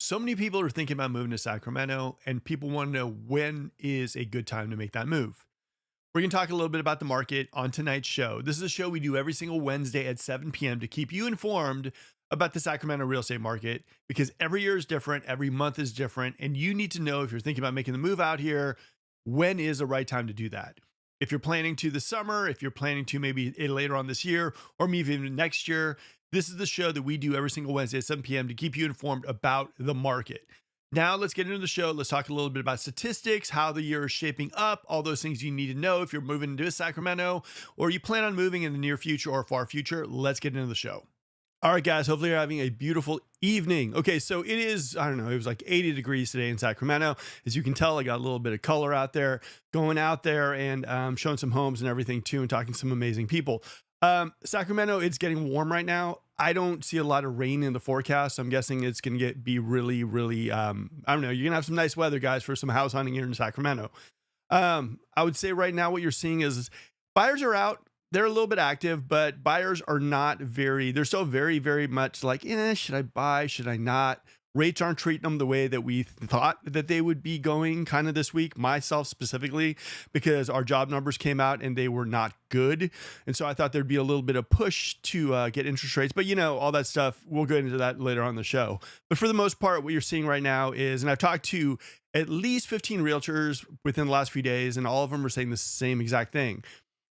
So many people are thinking about moving to Sacramento, and people want to know when is a good time to make that move. We're going to talk a little bit about the market on tonight's show. This is a show we do every single Wednesday at 7 p.m. to keep you informed about the Sacramento real estate market because every year is different, every month is different, and you need to know if you're thinking about making the move out here, when is the right time to do that. If you're planning to this summer, if you're planning to maybe later on this year, or maybe even next year, this is the show that we do every single Wednesday at 7 p.m. to keep you informed about the market. Now, let's get into the show. Let's talk a little bit about statistics, how the year is shaping up, all those things you need to know if you're moving into Sacramento or you plan on moving in the near future or far future. Let's get into the show. All right, guys, hopefully you're having a beautiful evening. Okay, so it is, I don't know, it was like 80 degrees today in Sacramento. As you can tell, I got a little bit of color out there, going out there and showing some homes and everything too, and talking to some amazing people. Sacramento, it's getting warm right now. I don't see a lot of rain in the forecast. So I'm guessing it's going to be really, really, I don't know. You're going to have some nice weather, guys, for some house hunting here in Sacramento. I would say right now what you're seeing is buyers are out. They're a little bit active, but buyers are not they're still very, very much like, should I buy? Should I not? Rates aren't treating them the way that we thought that they would be going kind of this week, myself specifically, because our job numbers came out and they were not good. And so I thought there'd be a little bit of push to get interest rates, but all that stuff, we'll go into that later on the show. But for the most part, what you're seeing right now is, and I've talked to at least 15 realtors within the last few days, and all of them are saying the same exact thing.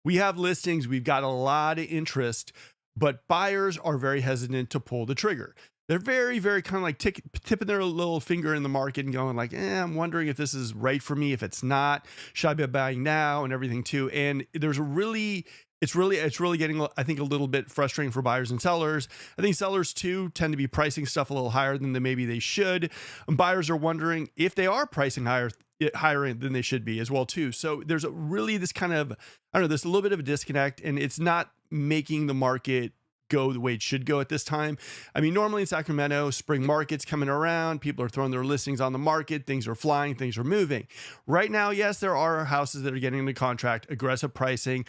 We have listings, we've got a lot of interest, but buyers are very hesitant to pull the trigger. They're very, very kind of like tipping their little finger in the market and going like, I'm wondering if this is right for me. If it's not, should I be buying now and everything too? And it's really getting, I think, a little bit frustrating for buyers and sellers. I think sellers too tend to be pricing stuff a little higher than maybe they should. And buyers are wondering if they are pricing higher than they should be as well too. So there's this kind of, I don't know, there's a little bit of a disconnect, and it's not making the market go the way it should go at this time. I mean, normally in Sacramento, spring market's coming around, people are throwing their listings on the market, things are flying, things are moving. Right now, yes, there are houses that are getting the contract, aggressive pricing,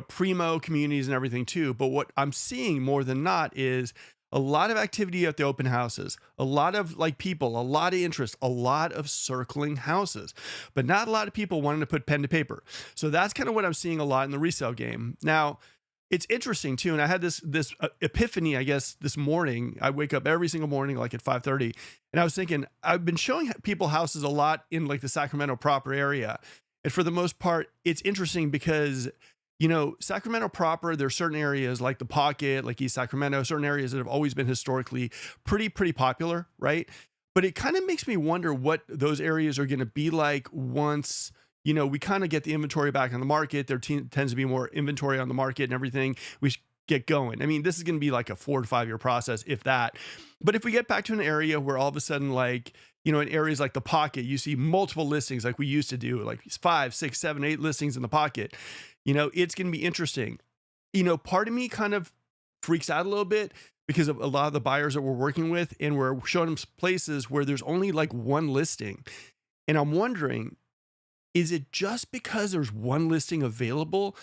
primo communities and everything too. But what I'm seeing more than not is a lot of activity at the open houses, a lot of people, a lot of interest, a lot of circling houses, but not a lot of people wanting to put pen to paper. So that's kind of what I'm seeing a lot in the resale game. Now, it's interesting too, and I had this epiphany, I guess, this morning. I wake up every single morning like at 5:30, and I was thinking, I've been showing people houses a lot in like the Sacramento proper area, and for the most part, it's interesting because Sacramento proper, there's certain areas like the Pocket, like East Sacramento, certain areas that have always been historically pretty popular, right? But it kind of makes me wonder what those areas are going to be like once we kind of get the inventory back on the market. There tends to be more inventory on the market and everything. We get going. I mean, this is going to be like a 4 to 5 year process, if that. But if we get back to an area where all of a sudden, in areas like the Pocket, you see multiple listings like we used to do, like 5, 6, 7, 8 listings in the Pocket, it's going to be interesting. Part of me kind of freaks out a little bit because of a lot of the buyers that we're working with, and we're showing them places where there's only like one listing. And I'm wondering, is it just because there's one listing available?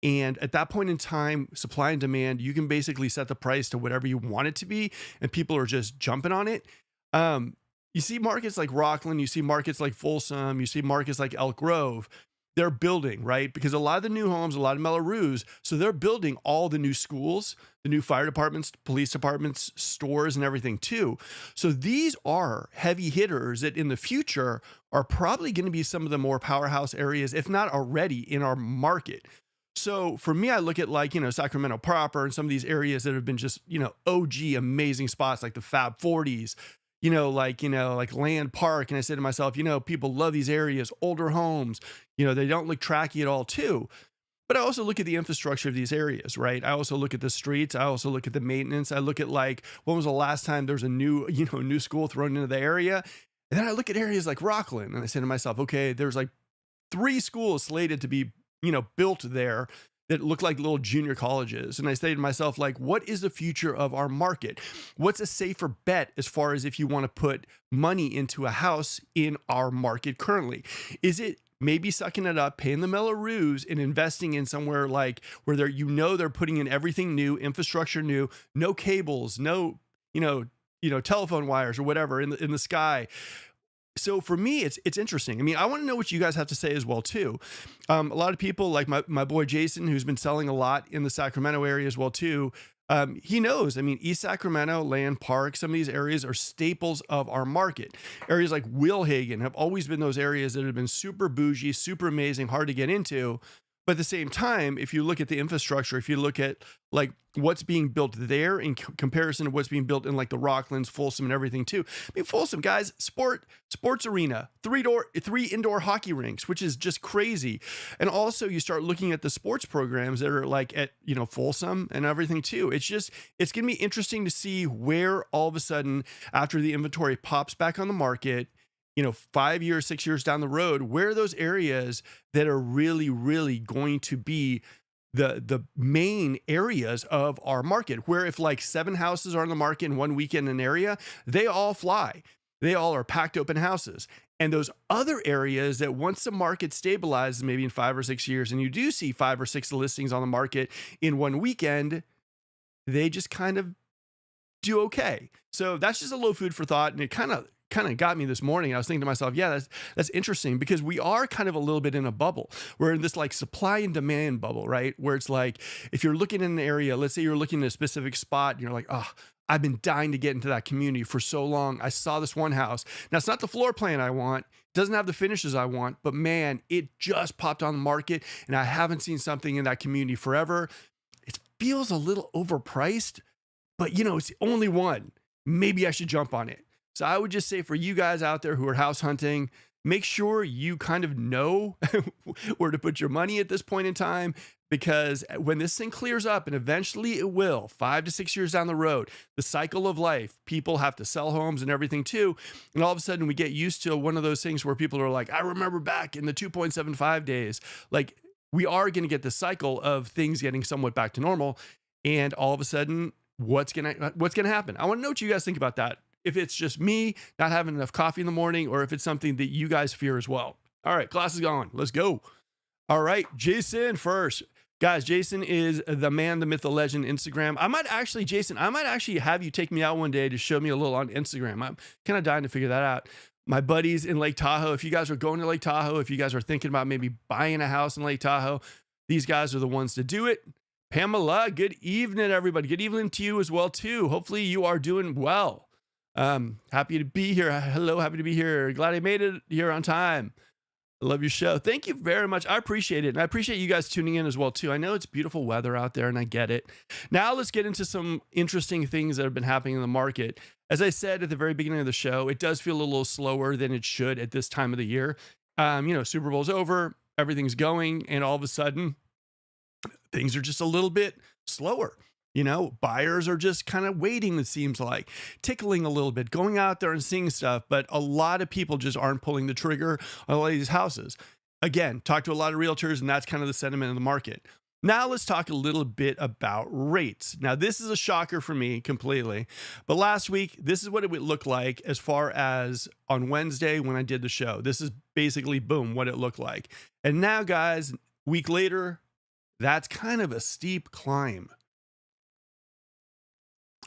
And at that point in time, supply and demand, you can basically set the price to whatever you want it to be, and people are just jumping on it. You see markets like Rocklin, you see markets like Folsom, you see markets like Elk Grove. They're building, right? Because a lot of the new homes, a lot of Mellorews, so they're building all the new schools, the new fire departments, police departments, stores, and everything too. So these are heavy hitters that in the future are probably going to be some of the more powerhouse areas, if not already in our market. So for me, I look at Sacramento proper and some of these areas that have been just, OG amazing spots like the Fab 40s, like Land Park. And I said to myself, people love these areas, older homes, they don't look tracky at all too. But I also look at the infrastructure of these areas, right? I also look at the streets. I also look at the maintenance. I look at when was the last time there's a new, new school thrown into the area? And then I look at areas like Rocklin and I say to myself, okay, there's like 3 schools slated to be, built there that look like little junior colleges. And I say to myself, what is the future of our market? What's a safer bet as far as if you want to put money into a house in our market currently? Is it maybe sucking it up, paying the Mellorews and investing in somewhere like where they're putting in everything new, infrastructure new, no cables, no, telephone wires or whatever in the sky. So for me, it's interesting. I mean, I want to know what you guys have to say as well too. A lot of people like my boy Jason, who's been selling a lot in the Sacramento area as well too. He knows. I mean, East Sacramento, Land Park, some of these areas are staples of our market. Areas like Wilhagen have always been those areas that have been super bougie, super amazing, hard to get into. But at the same time, if you look at the infrastructure, if you look at like what's being built there in comparison to what's being built in like the Rocklins, Folsom, and everything too. I mean, Folsom, guys, sports arena, three indoor hockey rinks, which is just crazy. And also you start looking at the sports programs that are like at, Folsom and everything too. It's going to be interesting to see where all of a sudden after the inventory pops back on the market, 5 years, 6 years down the road, where are those areas that are really, really going to be the main areas of our market, where if like 7 houses are on the market in one weekend in an area, they all fly. They all are packed open houses. And those other areas that once the market stabilizes, maybe in 5 or 6 years, and you do see 5 or 6 listings on the market in one weekend, they just kind of do okay. So that's just a little food for thought. And it kind of got me this morning. I was thinking to myself, yeah, that's interesting, because we are kind of a little bit in a bubble. We're in this like supply and demand bubble, right? Where it's like, if you're looking in an area, let's say you're looking at a specific spot and you're like, oh, I've been dying to get into that community for so long. I saw this one house. Now it's not the floor plan I want. It doesn't have the finishes I want, but man, it just popped on the market and I haven't seen something in that community forever. It feels a little overpriced, but it's the only one. Maybe I should jump on it. So I would just say for you guys out there who are house hunting, make sure you kind of know where to put your money at this point in time, because when this thing clears up, and eventually it will, 5 to 6 years down the road, the cycle of life, people have to sell homes and everything too. And all of a sudden we get used to one of those things where people are like, I remember back in the 2.75 days, like we are going to get the cycle of things getting somewhat back to normal. And all of a sudden, what's going to happen? I want to know what you guys think about that. If it's just me not having enough coffee in the morning, or if it's something that you guys fear as well. All right, class is gone. Let's go. All right, Jason first. Guys, Jason is the man, the myth, the legend, Instagram. Jason, I might actually have you take me out one day to show me a little on Instagram. I'm kind of dying to figure that out. My buddies in Lake Tahoe, if you guys are going to Lake Tahoe, if you guys are thinking about maybe buying a house in Lake Tahoe, these guys are the ones to do it. Pamela, good evening, everybody. Good evening to you as well, too. Hopefully you are doing well. Happy to be here. Hello, happy to be here. Glad I made it here on time. I love your show. Thank you very much. I appreciate it. And I appreciate you guys tuning in as well too. I know it's beautiful weather out there and I get it. Now let's get into some interesting things that have been happening in the market. As I said at the very beginning of the show, it does feel a little slower than it should at this time of the year. Super Bowl's over, everything's going, and all of a sudden things are just a little bit slower. Buyers are just kind of waiting, it seems like, tickling a little bit, going out there and seeing stuff. But a lot of people just aren't pulling the trigger on a lot of these houses. Again, talk to a lot of realtors, and that's kind of the sentiment of the market. Now let's talk a little bit about rates. Now, this is a shocker for me completely. But last week, this is what it would look like as far as on Wednesday when I did the show. This is basically, boom, what it looked like. And now, guys, week later, that's kind of a steep climb.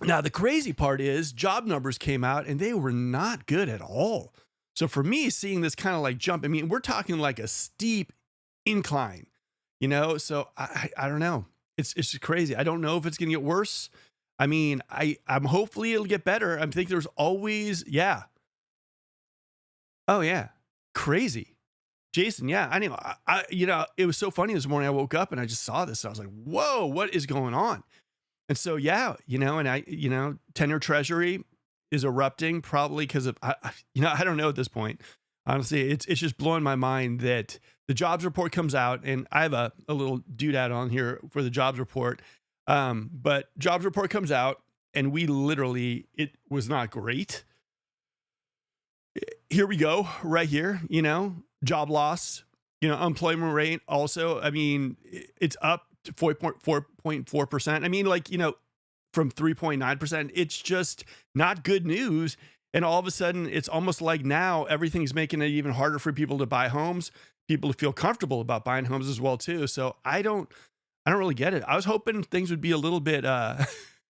Now, the crazy part is job numbers came out and they were not good at all. So for me, seeing this kind of like jump, I mean, we're talking like a steep incline, so I don't know. It's just crazy. I don't know if it's going to get worse. I mean, I'm hopefully it'll get better. I think there's always, yeah. Oh yeah. Crazy. Jason. Yeah. I know. It was so funny this morning. I woke up and I just saw this. And I was like, whoa, what is going on? And so, yeah, and 10-year treasury is erupting probably because of, I don't know at this point. Honestly, it's just blowing my mind that the jobs report comes out, and I have a little doodad on here for the jobs report. But jobs report comes out, and it was not great. Here we go, right here, job loss, unemployment rate also, I mean, it's up to 4.4%. I mean, from 3.9%, it's just not good news. And all of a sudden, it's almost like now everything's making it even harder for people to buy homes, people to feel comfortable about buying homes as well too. So I don't really get it. I was hoping things would be a little bit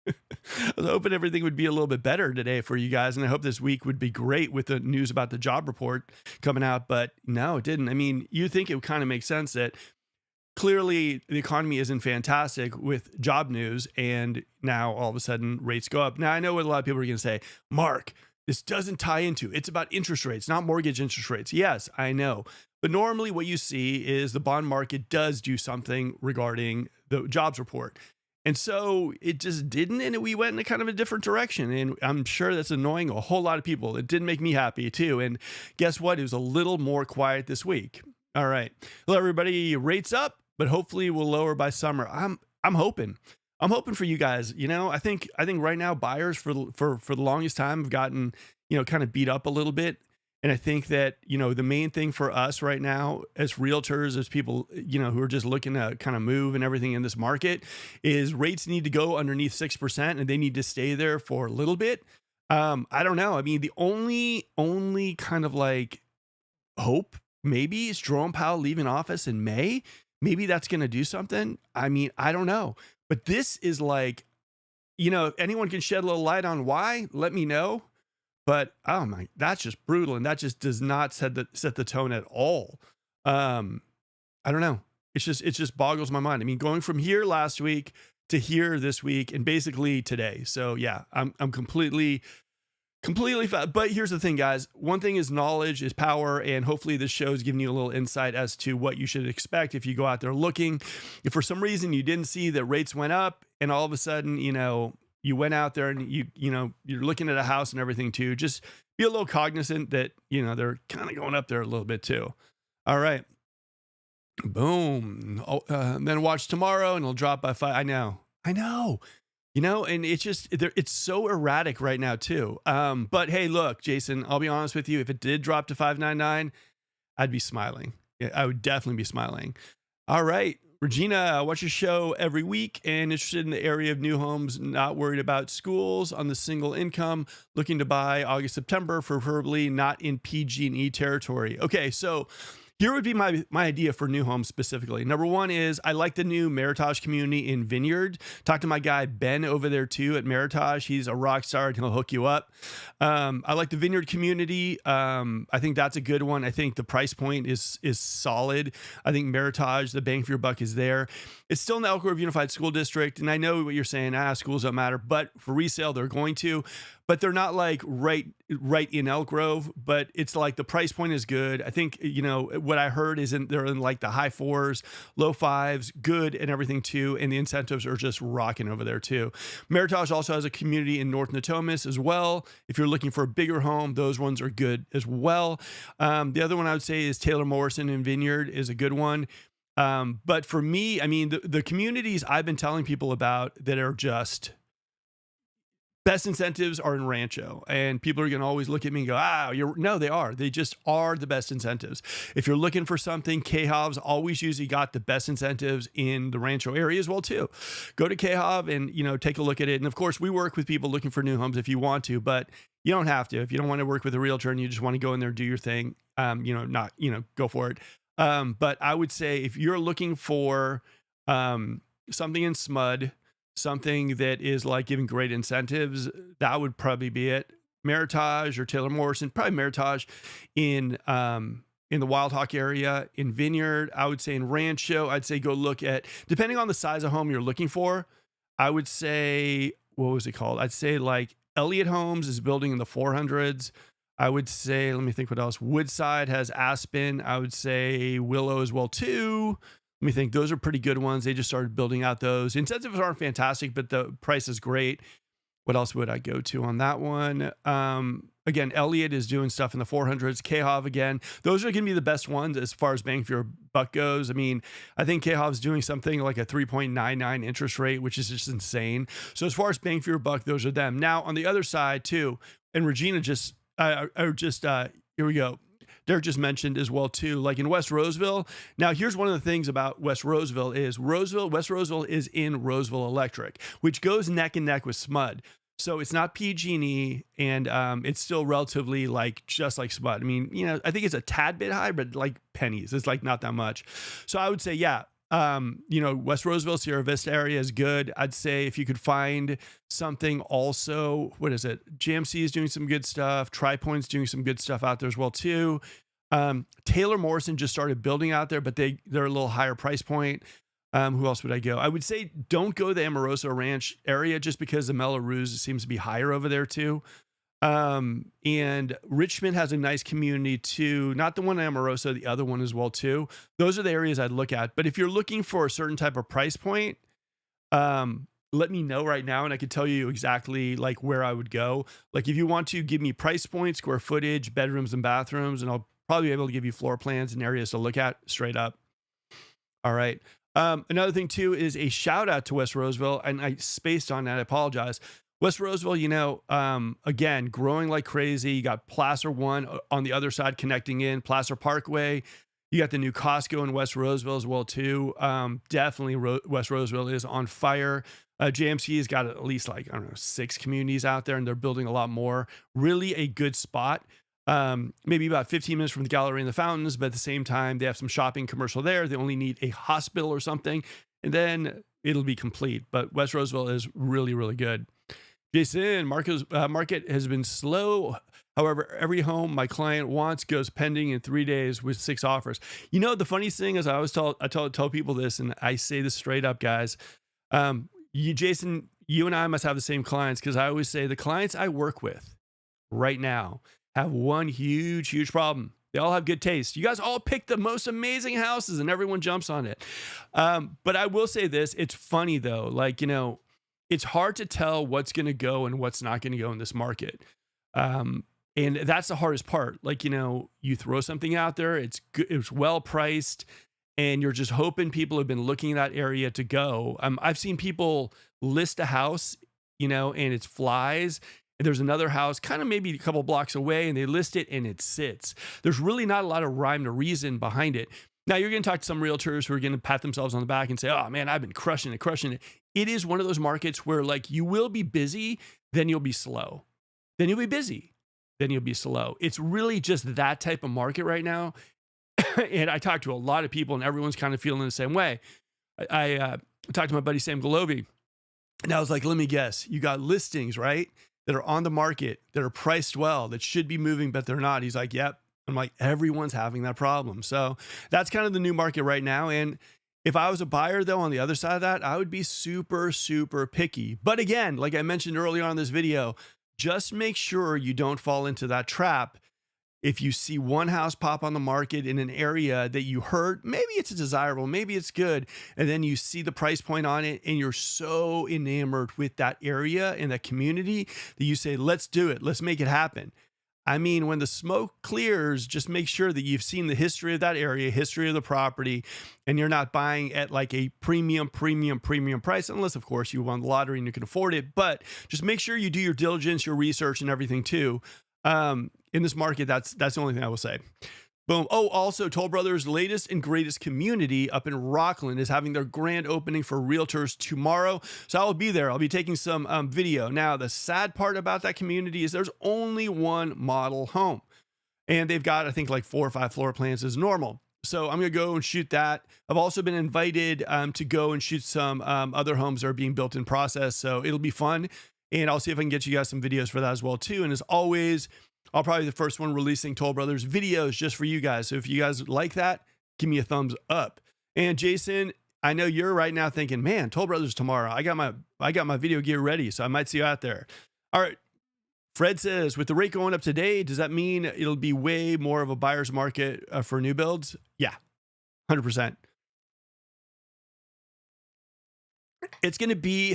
I was hoping everything would be a little bit better today for you guys, and I hope this week would be great with the news about the job report coming out, but no, it didn't. I mean, you think it would kind of make sense that clearly the economy isn't fantastic with job news, and now all of a sudden rates go up. Now, I know what a lot of people are going to say, Mark, this doesn't tie into, it's about interest rates, not mortgage interest rates. Yes, I know. But normally what you see is the bond market does do something regarding the jobs report. And so it just didn't, and we went in a kind of a different direction. And I'm sure that's annoying a whole lot of people. It did make me happy too. And guess what? It was a little more quiet this week. All right. Hello, everybody. Rates up, but hopefully we'll lower by summer. I'm hoping. I'm hoping for you guys. You know, I think right now buyers for the longest time have gotten, kind of beat up a little bit. And I think that, the main thing for us right now as realtors, as people, who are just looking to kind of move and everything in this market, is rates need to go underneath 6% and they need to stay there for a little bit. I don't know. I mean, the only kind of like hope maybe is Jerome Powell leaving office in May. Maybe that's going to do something. I mean, I don't know. But this is like, if anyone can shed a little light on why, let me know. But oh my, that's just brutal, and that just does not set the tone at all. I don't know. It just boggles my mind. I mean, going from here last week to here this week, and basically today. So yeah, I'm completely fat. But here's the thing, guys. One thing is knowledge is power, and hopefully this show is giving you a little insight as to what you should expect if you go out there looking. If for some reason you didn't see that rates went up, and all of a sudden, you went out there and you're looking at a house and everything too, just be a little cognizant that, they're kind of going up there a little bit too. All right. Boom. Then watch tomorrow and it'll drop by 5. I know, and it's so erratic right now too. But hey, look, Jason, I'll be honest with you. If it did drop to 599, I'd be smiling. Yeah, I would definitely be smiling. All right. Regina, watch your show every week and interested in the area of new homes, not worried about schools on the single income, looking to buy August, September, preferably not in PG&E territory. Okay, so here would be my idea for new homes specifically. Number one is I like the new Meritage community in Vineyard. Talk to my guy Ben over there too at Meritage. He's a rock star and he'll hook you up. I like the Vineyard community. I think that's a good one. I think the price point is solid. I think Meritage, the bang for your buck is there. It's still in the Elk Grove Unified School District, and I know what you're saying. Schools don't matter, but for resale they're going to. But they're not like right in Elk Grove, but it's like the price point is good. I think, what I heard is they're in like the high 4s, low 5s, good and everything too. And the incentives are just rocking over there too. Meritage also has a community in North Natomas as well. If you're looking for a bigger home, those ones are good as well. The other one I would say is Taylor Morrison in Vineyard is a good one. But for me, I mean, the communities I've been telling people about that are just best incentives are in Rancho, and people are going to always look at me and go, no, they are. They just are the best incentives. If you're looking for something, KHOV's always usually got the best incentives in the Rancho area as well too. Go to KHOV and, take a look at it. And of course we work with people looking for new homes if you want to, but you don't have to. If you don't want to work with a realtor and you just want to go in there, do your thing, go for it. But I would say if you're looking for, something in SMUD, something that is like giving great incentives, that would probably be it. Meritage or Taylor Morrison, probably Meritage in the Wild Hawk area. In Vineyard, I would say in Rancho, I'd say go look at, depending on the size of home you're looking for, I would say, what was it called? I'd say like Elliott Homes is building in the 400s. I would say, let me think what else. Woodside has Aspen. I would say Willow as well too. Let me think. Those are pretty good ones. They just started building out those. Incentives aren't fantastic, but the price is great. What else would I go to on that one? Again, Elliott is doing stuff in the 400s. KHOV again. Those are going to be the best ones as far as bang for your buck goes. I mean, I think KHOV is doing something like a 3.99 interest rate, which is just insane. So as far as bang for your buck, those are them. Now on the other side too, and Regina here we go. Derek just mentioned as well too, like in West Roseville. Now, here's one of the things about West Roseville is West Roseville is in Roseville Electric, which goes neck and neck with SMUD. So it's not PG&E, and it's still relatively like just like SMUD. I mean, I think it's a tad bit high, but like pennies. It's like not that much. So I would say, yeah, West Roseville, Sierra Vista area is good. I'd say if you could find something also, what is it? GMC is doing some good stuff. TriPoint's doing some good stuff out there as well too. Taylor Morrison just started building out there, but they're a little higher price point. Who else would I go? I would say don't go to the Amoroso Ranch area just because the Melrose seems to be higher over there too. And Richmond has a nice community too. Not the one in Amoroso, the other one as well too. Those are the areas I'd look at. But if you're looking for a certain type of price point, let me know right now and I could tell you exactly like where I would go. Like if you want to give me price points, square footage, bedrooms and bathrooms, and I'll probably be able to give you floor plans and areas to look at straight up. All right. Another thing too is a shout out to West Roseville, and I spaced on that. I apologize. West Roseville, again, growing like crazy. You got Placer 1 on the other side connecting in, Placer Parkway. You got the new Costco in West Roseville as well, too. Definitely West Roseville is on fire. JMC has got at least 6 communities out there, and they're building a lot more. Really a good spot. Maybe about 15 minutes from the gallery and the fountains, but at the same time, they have some shopping commercial there. They only need a hospital or something, and then it'll be complete. But West Roseville is really, really good. Jason, market has been slow. However, every home my client wants goes pending in 3 days with 6 offers. The funniest thing is I always tell people this, and I say this straight up, guys. Jason, you and I must have the same clients because I always say the clients I work with right now have one huge, huge problem. They all have good taste. You guys all pick the most amazing houses and everyone jumps on it. But I will say this, it's funny though. It's hard to tell what's going to go and what's not going to go in this market. And that's the hardest part. You throw something out there, it's good, it's well priced, and you're just hoping people have been looking at that area to go. I've seen people list a house, and it's flies. And there's another house kind of maybe a couple blocks away, and they list it and it sits. There's really not a lot of rhyme or reason behind it. Now, you're going to talk to some realtors who are going to pat themselves on the back and say, oh man, I've been crushing it. It is one of those markets where you will be busy, then you'll be slow. Then you'll be busy, then you'll be slow. It's really just that type of market right now. And I talked to a lot of people and everyone's kind of feeling the same way. I talked to my buddy, Sam Galobi, and I was like, let me guess, you got listings, right? That are on the market, that are priced well, that should be moving, but they're not. He's like, yep. I'm like, everyone's having that problem. So that's kind of the new market right now. And if I was a buyer though, on the other side of that, I would be super, super picky. But again, like I mentioned earlier on in this video, just make sure you don't fall into that trap. If you see one house pop on the market in an area that you heard, maybe it's desirable, maybe it's good, and then you see the price point on it and you're so enamored with that area and that community that you say, let's do it, let's make it happen. I mean, when the smoke clears, just make sure that you've seen the history of that area, history of the property, and you're not buying at like a premium price, unless of course you won the lottery and you can afford it. But just make sure you do your diligence, your research and everything too. In this market, that's the only thing I will say. Boom. Oh, also Toll Brothers' latest and greatest community up in Rocklin is having their grand opening for realtors tomorrow. So I will be there. I'll be taking some video. Now, the sad part about that community is there's only one model home, and they've got, I think, like 4 or 5 floor plans as normal. So I'm going to go and shoot that. I've also been invited to go and shoot some other homes that are being built in process. So it'll be fun. And I'll see if I can get you guys some videos for that as well too. And as always, I'll probably be the first one releasing Toll Brothers videos just for you guys. So if you guys like that, give me a thumbs up. And Jason, I know you're right now thinking, man, Toll Brothers tomorrow. I got my video gear ready, so I might see you out there. All right. Fred says, with the rate going up today, does that mean it'll be way more of a buyer's market for new builds? Yeah, 100%. It's going to be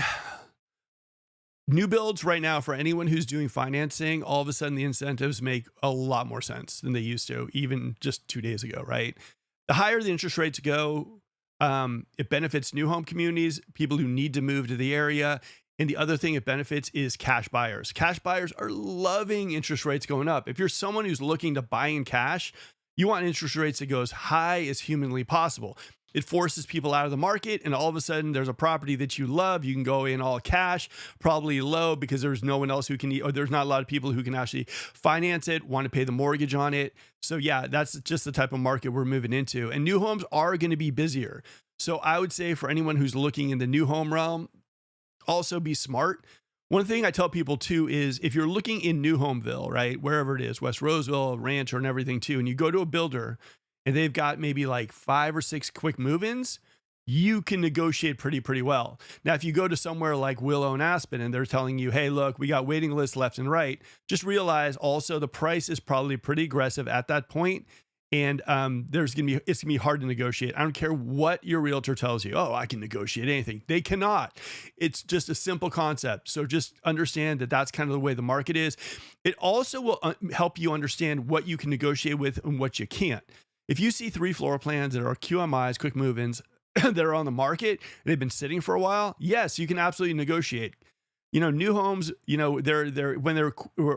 new builds right now for anyone who's doing financing. All of a sudden, the incentives make a lot more sense than they used to, even just 2 days ago, right? The higher the interest rates go, it benefits new home communities, people who need to move to the area. And the other thing it benefits is cash buyers. Cash buyers are loving interest rates going up. If you're someone who's looking to buy in cash, you want interest rates that go as high as humanly possible. It forces people out of the market, and all of a sudden there's a property that you love. You can go in all cash, probably low because there's no one else who can, or there's not a lot of people who can actually finance it, want to pay the mortgage on it. So yeah, that's just the type of market we're moving into. And new homes are going to be busier. So I would say for anyone who's looking in the new home realm, also be smart. One thing I tell people too is if you're looking in New Homeville, right, wherever it is, West Roseville, Rancho, and everything too, and you go to a builder and they've got maybe like 5 or 6 quick move-ins, you can negotiate pretty well. Now, if you go to somewhere like Willow and Aspen and they're telling you, hey, look, we got waiting lists left and right, just realize also the price is probably pretty aggressive at that point. And it's gonna be hard to negotiate. I don't care what your realtor tells you. Oh, I can negotiate anything. They cannot. It's just a simple concept. So just understand that that's kind of the way the market is. It also will help you understand what you can negotiate with and what you can't. If you see 3 floor plans that are QMIs, quick move-ins, that are on the market, and they've been sitting for a while, yes, you can absolutely negotiate. You know, new homes, you know, when they're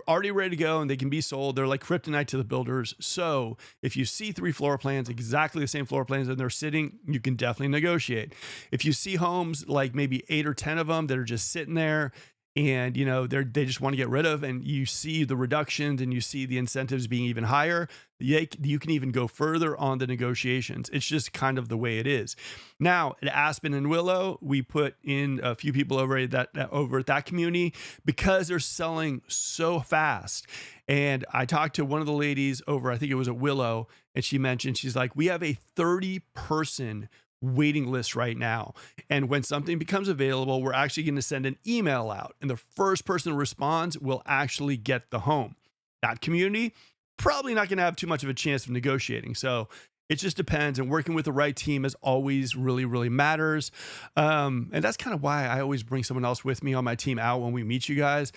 already ready to go and they can be sold, they're like kryptonite to the builders. So if you see 3 floor plans, exactly the same floor plans, and they're sitting, you can definitely negotiate. If you see homes like maybe 8 or 10 of them that are just sitting there and, you know, they just want to get rid of, and you see the reductions and you see the incentives being even higher, you can even go further on the negotiations. It's just kind of the way it is. Now, at Aspen and Willow, we put in a few people over at that community because they're selling so fast. And I talked to one of the ladies over, I think it was at Willow, and she mentioned, she's like, we have a 30-person waiting list right now. And when something becomes available, we're actually going to send an email out, and the first person who responds will actually get the home. That community, probably not going to have too much of a chance of negotiating. So it just depends. And working with the right team is always really matters. And that's kind of why I always bring someone else with me on my team out when we meet you guys.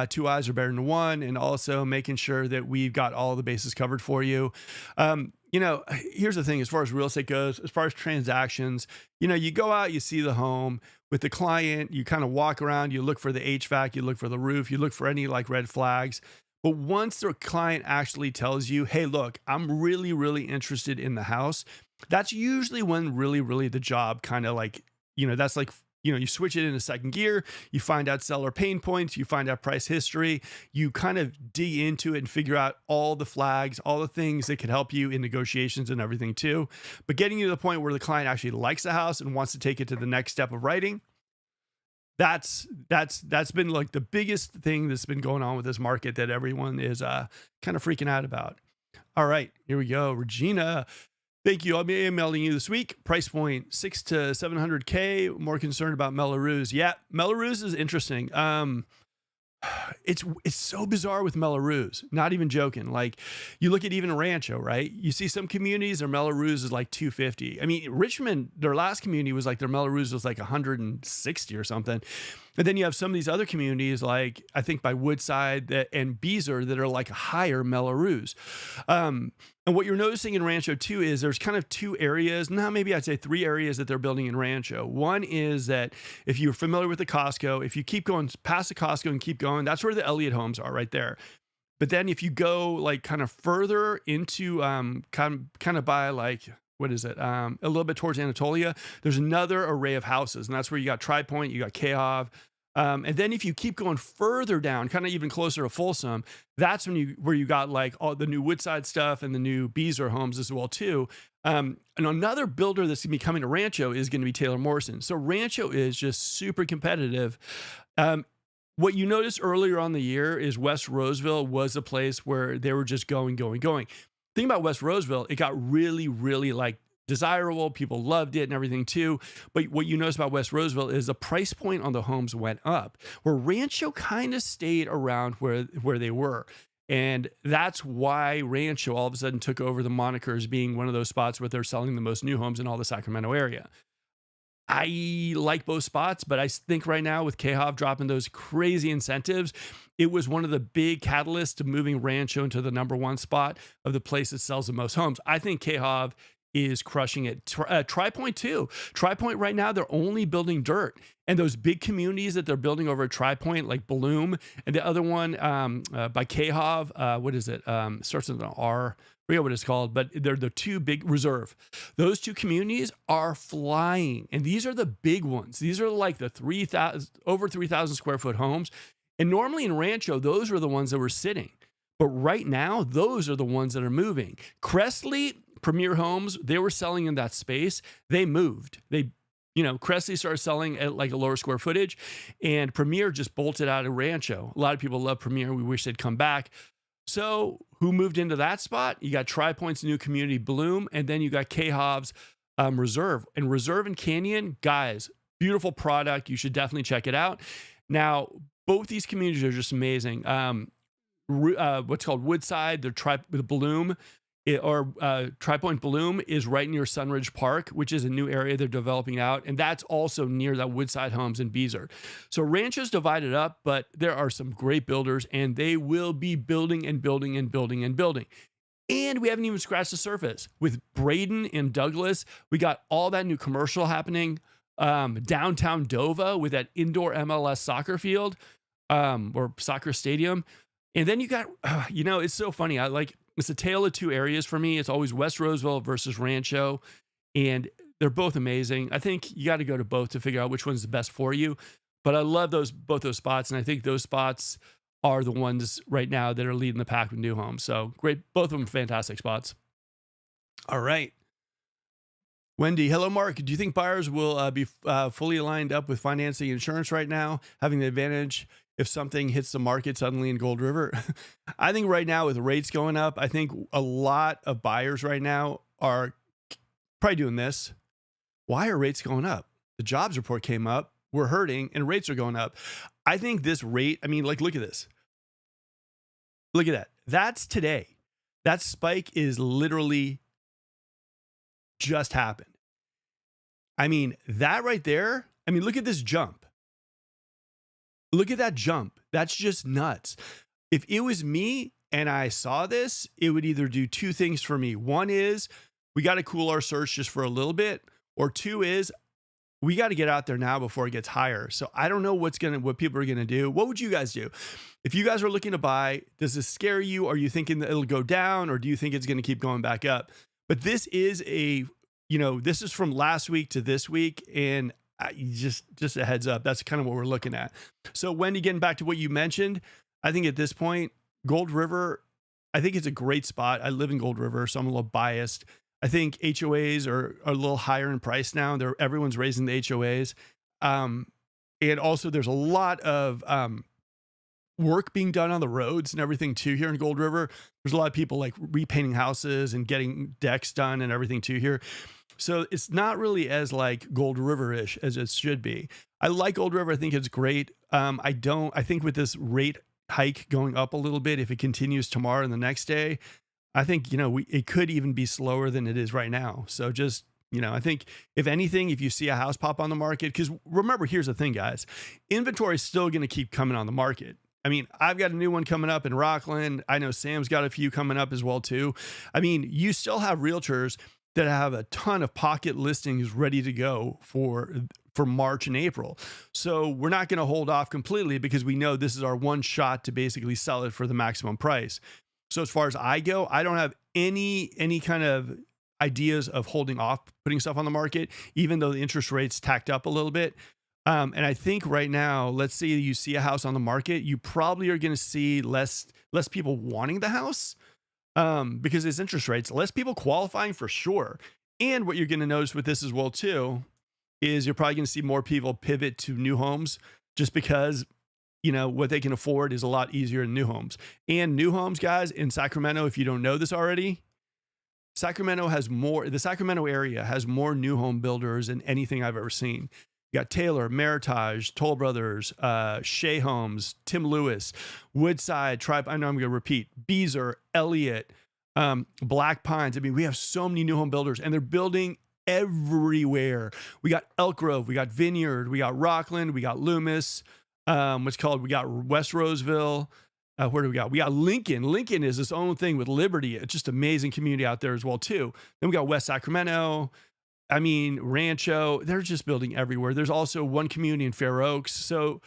2 eyes are better than 1. And also making sure that we've got all the bases covered for you. You know, here's the thing, as far as real estate goes, as far as transactions, you know, you go out, you see the home with the client, you kind of walk around, you look for the HVAC, you look for the roof, you look for any like red flags. But once the client actually tells you, hey, look, I'm really interested in the house, that's usually when really the job kind of like, you know, that's like, you know, you switch it into second gear, you find out seller pain points, you find out price history, you kind of dig into it and figure out all the flags, all the things that can help you in negotiations and everything too. But getting you to the point where the client actually likes the house and wants to take it to the next step of writing, that's been like the biggest thing that's been going on with this market that everyone is kind of freaking out about. All right, here we go. Regina, thank you. I'll be emailing you this week. Price point 600 to 700K. More concerned about Melrose. Yeah, Melrose is interesting. It's so bizarre with Melrose. Not even joking. Like you look at even Rancho, right? You see some communities, their Melrose is like 250. I mean, Richmond, their last community was like their Melrose was like 160 or something. And then you have some of these other communities, like I think by Woodside and Beezer, that are like higher Melrose. And what you're noticing in Rancho too is there's kind of 2 areas, now maybe I'd say 3 areas that they're building in Rancho. One is that if you're familiar with the Costco, if you keep going past the Costco and keep going, that's where the Elliott homes are right there. But then if you go like kind of further into kind of by like, what is it? A little bit towards Anatolia, there's another array of houses, and that's where you got Tri Point, you got Khov. And then if you keep going further down, kind of even closer to Folsom, that's where you got like all the new Woodside stuff and the new Beezer homes as well too. And another builder that's going to be coming to Rancho is going to be Taylor Morrison. So Rancho is just super competitive. What you noticed earlier on the year is West Roseville was a place where they were just going. Thing about West Roseville, it got really like desirable. People loved it and everything too. But what you notice about West Roseville is the price point on the homes went up, where Rancho kind of stayed around where they were. And that's why Rancho all of a sudden took over the moniker as being one of those spots where they're selling the most new homes in all the Sacramento area. I like both spots, but I think right now with Khov dropping those crazy incentives, it was one of the big catalysts to moving Rancho into the #1 spot of the place that sells the most homes. I think Khov is crushing it. Tri Point too. Tri Point right now, they're only building dirt. And those big communities that they're building over at Tri Point, like Bloom, and the other one by Khov, what is it? Starts with an R. I forget what it's called, but they're the 2 big Reserve. Those 2 communities are flying. And these are the big ones. These are like the over 3,000 square foot homes. And normally in Rancho, those are the ones that were sitting. But right now, those are the ones that are moving. Crestley Premier Homes, they were selling in that space. They moved. Cressley started selling at like a lower square footage, and Premier just bolted out of Rancho. A lot of people love Premier. We wish they'd come back. So who moved into that spot? You got Tri Points New Community Bloom, and then you got K-Hov's Reserve. And Reserve and Canyon, guys, beautiful product. You should definitely check it out. Now, both these communities are just amazing. What's called Woodside, the Bloom, Tri Point Bloom is right near Sunridge Park, which is a new area they're developing out. And that's also near that Woodside Homes in Beezer. So Rancho's divided up, but there are some great builders, and they will be building and building and building and building. And we haven't even scratched the surface. With Braden and Douglas, we got all that new commercial happening. Downtown Dova with that indoor MLS soccer field or soccer stadium. And then you got, it's so funny. It's a tale of two areas for me. It's always West Roseville versus Rancho, and they're both amazing. I think you got to go to both to figure out which one's the best for you. But I love both those spots, and I think those spots are the ones right now that are leading the pack with new homes. So great, both of them fantastic spots. All right. Wendy, hello, Mark. Do you think buyers will be fully aligned up with financing and insurance right now, having the advantage if something hits the market suddenly in Gold River? I think right now with rates going up, I think a lot of buyers right now are probably doing this. Why are rates going up? The jobs report came up, we're hurting, and rates are going up. I think this rate, look at this. Look at that. That's today. That spike is literally just happened. That right there, look at this jump. Look at that jump. That's just nuts. If it was me and I saw this, it would either do two things for me. One is we got to cool our search just for a little bit, or two is we got to get out there now before it gets higher. So I don't know what people are going to do. What would you guys do? If you guys are looking to buy, does this scare you? Are you thinking that it'll go down, or do you think it's going to keep going back up? But this is this is from last week to this week, and just a heads up, that's kind of what we're looking at. So Wendy, getting back to what you mentioned, I think at this point, Gold River, I think it's a great spot. I live in Gold River, so I'm a little biased. I think HOAs are a little higher in price now. Everyone's raising the HOAs. And also there's a lot of work being done on the roads and everything too here in Gold River. There's a lot of people like repainting houses and getting decks done and everything too here. So it's not really as like Gold River-ish as it should be. I like Gold River. I think it's great. I think with this rate hike going up a little bit, if it continues tomorrow and the next day, I think, it could even be slower than it is right now. So just, I think if anything, if you see a house pop on the market, because remember, here's the thing, guys, inventory is still going to keep coming on the market. I've got a new one coming up in Rocklin. I know Sam's got a few coming up as well too. You still have realtors that have a ton of pocket listings ready to go for March and April. So we're not going to hold off completely because we know this is our one shot to basically sell it for the maximum price. So as far as I go, I don't have any kind of ideas of holding off putting stuff on the market, even though the interest rates tacked up a little bit. And I think right now, let's say you see a house on the market, you probably are going to see less people wanting the house because it's interest rates, less people qualifying for sure. And what you're going to notice with this as well too is you're probably going to see more people pivot to new homes just because what they can afford is a lot easier in new homes. And new homes, guys, in Sacramento, if you don't know this already, the Sacramento area has more new home builders than anything I've ever seen. You got Taylor, Meritage, Toll Brothers, Shea Homes, Tim Lewis, Woodside, Tribe. I know I'm going to repeat, Beezer, Elliott, Black Pines. We have so many new home builders, and they're building everywhere. We got Elk Grove, we got Vineyard, we got Rocklin, we got Loomis. We got West Roseville. Where do we got? We got Lincoln. Lincoln is its own thing with Liberty. It's just amazing community out there as well too. Then we got West Sacramento. Rancho. They're just building everywhere. There's also one community in Fair Oaks. So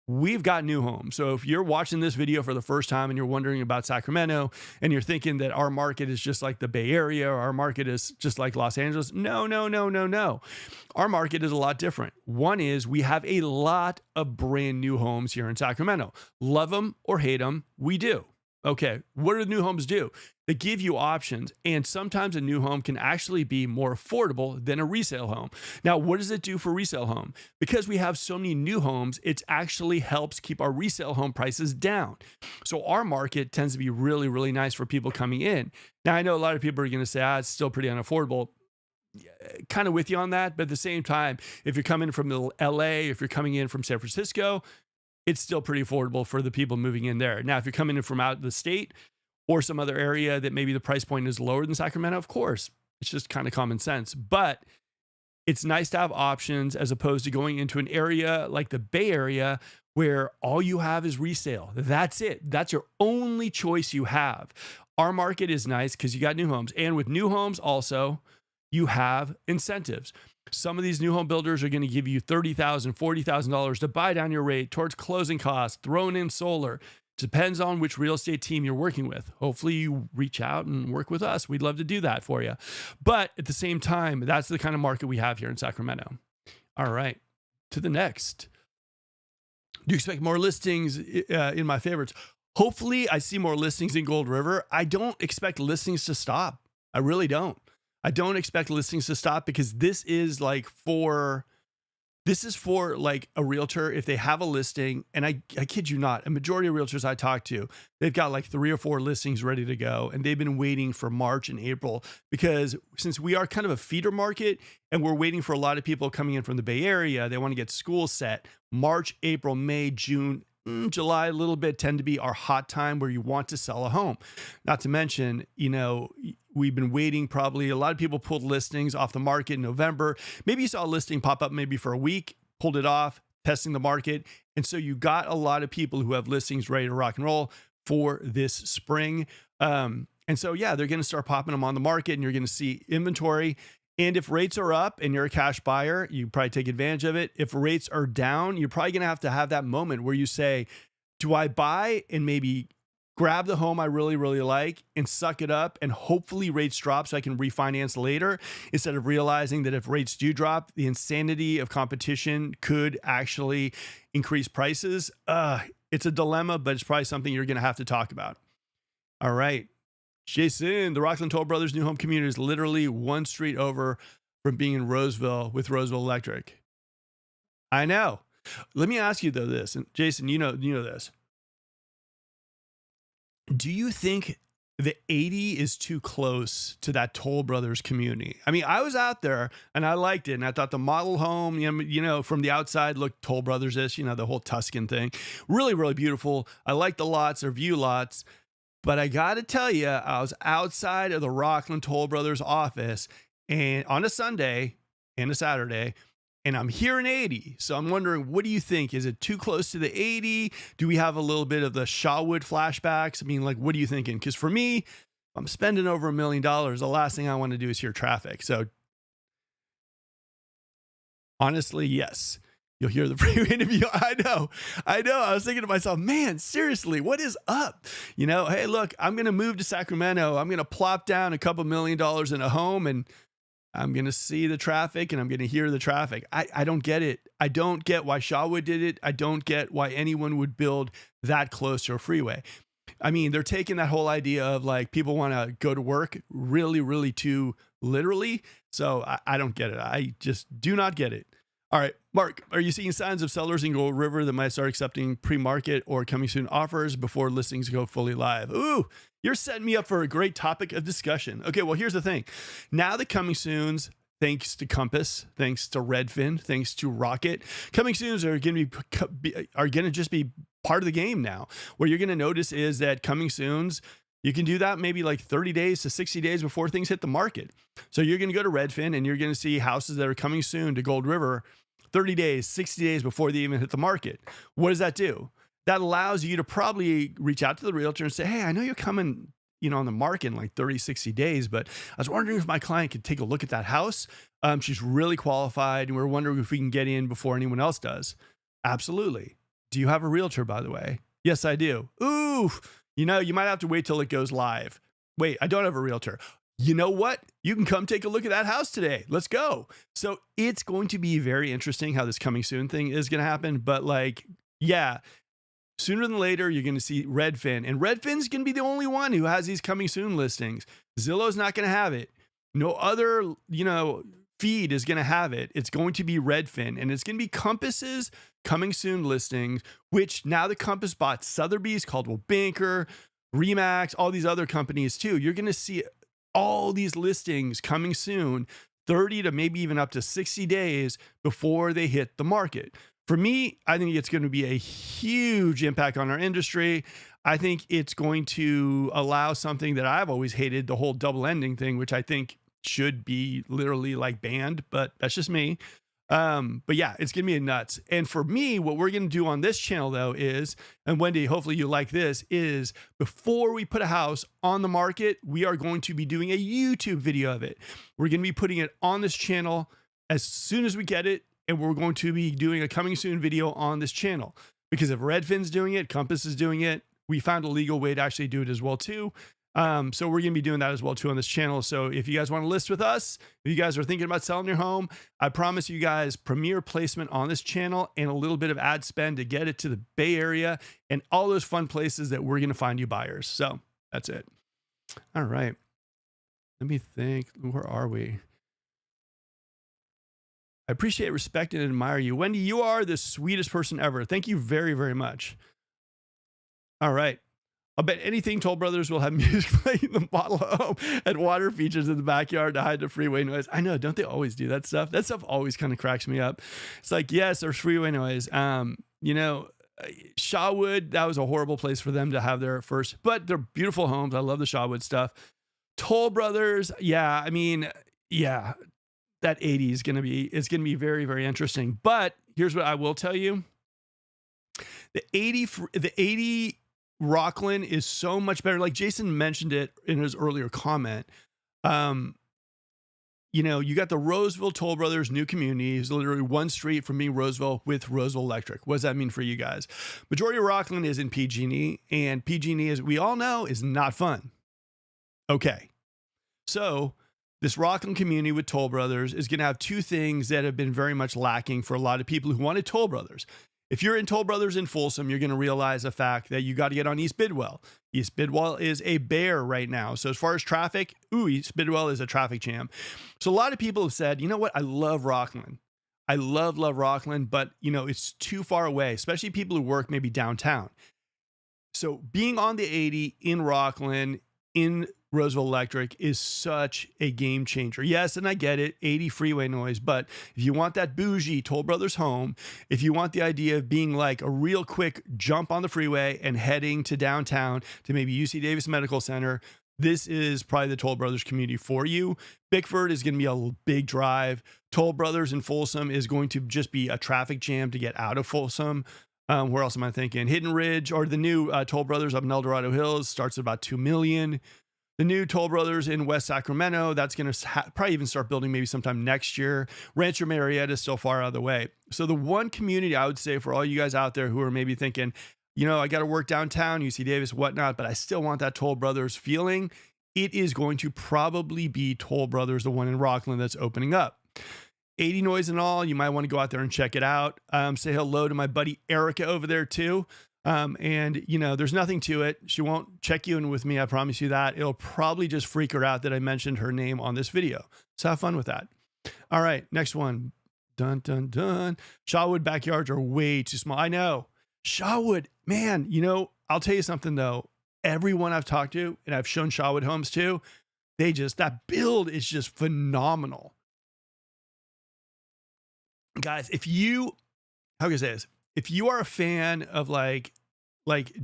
we've got new homes. So if you're watching this video for the first time and you're wondering about Sacramento and you're thinking that our market is just like the Bay Area or our market is just like Los Angeles, no. Our market is a lot different. One is we have a lot of brand new homes here in Sacramento. Love them or hate them, we do. Okay, what do the new homes do? They give you options, and sometimes a new home can actually be more affordable than a resale home. Now, what does it do for resale home? Because we have so many new homes, it actually helps keep our resale home prices down. So our market tends to be really, really nice for people coming in. Now, I know a lot of people are going to say, it's still pretty unaffordable. Kind of with you on that, but at the same time, if you're coming from LA, if you're coming in from San Francisco, it's still pretty affordable for the people moving in there. Now, if you're coming in from out of the state or some other area that maybe the price point is lower than Sacramento, of course, it's just kind of common sense. But it's nice to have options as opposed to going into an area like the Bay Area where all you have is resale. That's it. That's your only choice you have. Our market is nice because you got new homes. And with new homes also, you have incentives. Some of these new home builders are going to give you $30,000, $40,000 to buy down your rate towards closing costs, throwing in solar. Depends on which real estate team you're working with. Hopefully you reach out and work with us. We'd love to do that for you. But at the same time, that's the kind of market we have here in Sacramento. All right, to the next. Do you expect more listings in my favorites? Hopefully I see more listings in Gold River. I don't expect listings to stop. I really don't. I don't expect listings to stop because this is for like a realtor. If they have a listing, and I kid you not, a majority of realtors I talk to, they've got like 3 or 4 listings ready to go. And they've been waiting for March and April because since we are kind of a feeder market and we're waiting for a lot of people coming in from the Bay Area, they want to get school set. March, April, May, June, July a little bit tend to be our hot time where you want to sell a home. Not to mention, we've been waiting. Probably a lot of people pulled listings off the market in November. Maybe you saw a listing pop up maybe for a week, pulled it off, testing the market. And so you got a lot of people who have listings ready to rock and roll for this spring. And so, yeah, they're going to start popping them on the market and you're going to see inventory. And if rates are up and you're a cash buyer, you probably take advantage of it. If rates are down, you're probably going to have that moment where you say, do I buy and maybe grab the home I really, really like and suck it up and hopefully rates drop so I can refinance later, instead of realizing that if rates do drop, the insanity of competition could actually increase prices. It's a dilemma, but it's probably something you're going to have to talk about. All right. Jason, the Rocklin Toll Brothers new home community is literally one street over from being in Roseville with Roseville Electric. I know. Let me ask you though this, and Jason, you know this. Do you think the 80 is too close to that Toll Brothers community? I mean, I was out there and I liked it, and I thought the model home, from the outside looked Toll Brothers-ish, the whole Tuscan thing. Really, really beautiful. I like the lots, or view lots. But I got to tell you, I was outside of the Rocklin Toll Brothers office and on a Sunday and a Saturday, and I'm hearing 80. So I'm wondering, what do you think? Is it too close to the 80? Do we have a little bit of the Shawood flashbacks? I mean, what are you thinking? Because for me, I'm spending over $1 million. The last thing I want to do is hear traffic. So honestly, yes. You'll hear the free interview. I know. I was thinking to myself, man, seriously, what is up? Hey, look, I'm going to move to Sacramento. I'm going to plop down a couple $1 million in a home, and I'm going to see the traffic and I'm going to hear the traffic. I don't get it. I don't get why Shawood did it. I don't get why anyone would build that close to a freeway. I mean, they're taking that whole idea of like people want to go to work really, really too literally. So I don't get it. I just do not get it. All right, Mark, are you seeing signs of sellers in Gold River that might start accepting pre-market or coming soon offers before listings go fully live? Ooh, you're setting me up for a great topic of discussion. Okay, well, here's the thing. Now the coming soons, thanks to Compass, thanks to Redfin, thanks to Rocket, coming soons are going to just be part of the game now. What you're going to notice is that coming soons, you can do that maybe like 30 days to 60 days before things hit the market. So you're going to go to Redfin and you're going to see houses that are coming soon to Gold River 30 days, 60 days before they even hit the market. What does that do? That allows you to probably reach out to the realtor and say, hey, I know you're coming, on the market in like 30, 60 days, but I was wondering if my client could take a look at that house. She's really qualified, and we're wondering if we can get in before anyone else does. Absolutely. Do you have a realtor, by the way? Yes, I do. Ooh, you might have to wait till it goes live. Wait, I don't have a realtor. You know what? You can come take a look at that house today. Let's go. So it's going to be very interesting how this coming soon thing is going to happen. But yeah, Sooner than later, you're going to see Redfin, and Redfin's going to be the only one who has these coming soon listings. Zillow's not going to have it. No other, feed is going to have it. It's going to be Redfin, and it's going to be Compass's coming soon listings, which now the Compass bought Sotheby's, Caldwell Banker, Remax, all these other companies too. You're going to see all these listings coming soon, 30 to maybe even up to 60 days before they hit the market. For me, I think it's going to be a huge impact on our industry. I think it's going to allow something that I've always hated, the whole double ending thing, which I think should be literally like banned, but that's just me. But yeah, it's going to be nuts. And for me, what we're going to do on this channel though is, and Wendy, hopefully you like this, is before we put a house on the market, we are going to be doing a YouTube video of it. We're going to be putting it on this channel as soon as we get it. And we're going to be doing a coming soon video on this channel, because if Redfin's doing it, Compass is doing it, we found a legal way to actually do it as well too. So we're going to be doing that as well too on this channel. So if you guys want to list with us, if you guys are thinking about selling your home, I promise you guys premier placement on this channel and a little bit of ad spend to get it to the Bay Area and all those fun places that we're going to find you buyers. So that's it. All right. Let me think. Where are we? I appreciate, respect, and admire you. Wendy, you are the sweetest person ever. Thank you very, very much. All right. I'll bet anything Toll Brothers will have music playing in the model home and water features in the backyard to hide the freeway noise. I know, don't they always do that stuff? That stuff always kind of cracks me up. It's like, yes, there's freeway noise. Shawood, that was a horrible place for them to have their first, but they're beautiful homes. I love the Shawood stuff. Toll Brothers, yeah, I mean, yeah. That 80 is going to be very, very interesting. But here's what I will tell you. The 80 Rocklin is so much better. Like Jason mentioned it in his earlier comment. You got the Roseville Toll Brothers new community is literally one street from being Roseville with Roseville Electric. What does that mean for you guys? Majority of Rocklin is in PG&E, and PG&E, as we all know, is not fun. Okay. So this Rocklin community with Toll Brothers is going to have two things that have been very much lacking for a lot of people who wanted Toll Brothers. If you're in Toll Brothers in Folsom, you're going to realize the fact that you got to get on East Bidwell. East Bidwell is a bear right now. So as far as traffic, East Bidwell is a traffic jam. So a lot of people have said, you know what? I love Rocklin. I love Rocklin, but it's too far away, especially people who work maybe downtown. So being on the 80 in Rocklin, in Roseville Electric is such a game changer. Yes, and I get it, 80 freeway noise, but if you want that bougie Toll Brothers home, if you want the idea of being like a real quick jump on the freeway and heading to downtown to maybe UC Davis Medical Center, this is probably the Toll Brothers community for you. Bickford is going to be a big drive. Toll Brothers in Folsom is going to just be a traffic jam to get out of Folsom. Where else am I thinking? Hidden Ridge, or the new Toll Brothers up in El Dorado Hills, starts at about $2 million. The new Toll Brothers in West Sacramento, that's going to probably even start building maybe sometime next year. Rancho Marietta is still far out of the way. So the one community I would say for all you guys out there who are maybe thinking, I got to work downtown, UC Davis, whatnot, but I still want that Toll Brothers feeling, it is going to probably be Toll Brothers, the one in Rocklin that's opening up. 80 noise and all, you might want to go out there and check it out. Say hello to my buddy Erica over there too. There's nothing to it. She won't check you in with me. I promise you that. It'll probably just freak her out that I mentioned her name on this video. So have fun with that. All right, next one. Dun, dun, dun. Shawood backyards are way too small. I know. Shawood, man, I'll tell you something though. Everyone I've talked to, and I've shown Shawood homes too, that build is just phenomenal. Guys, how can I say this? If you are a fan of like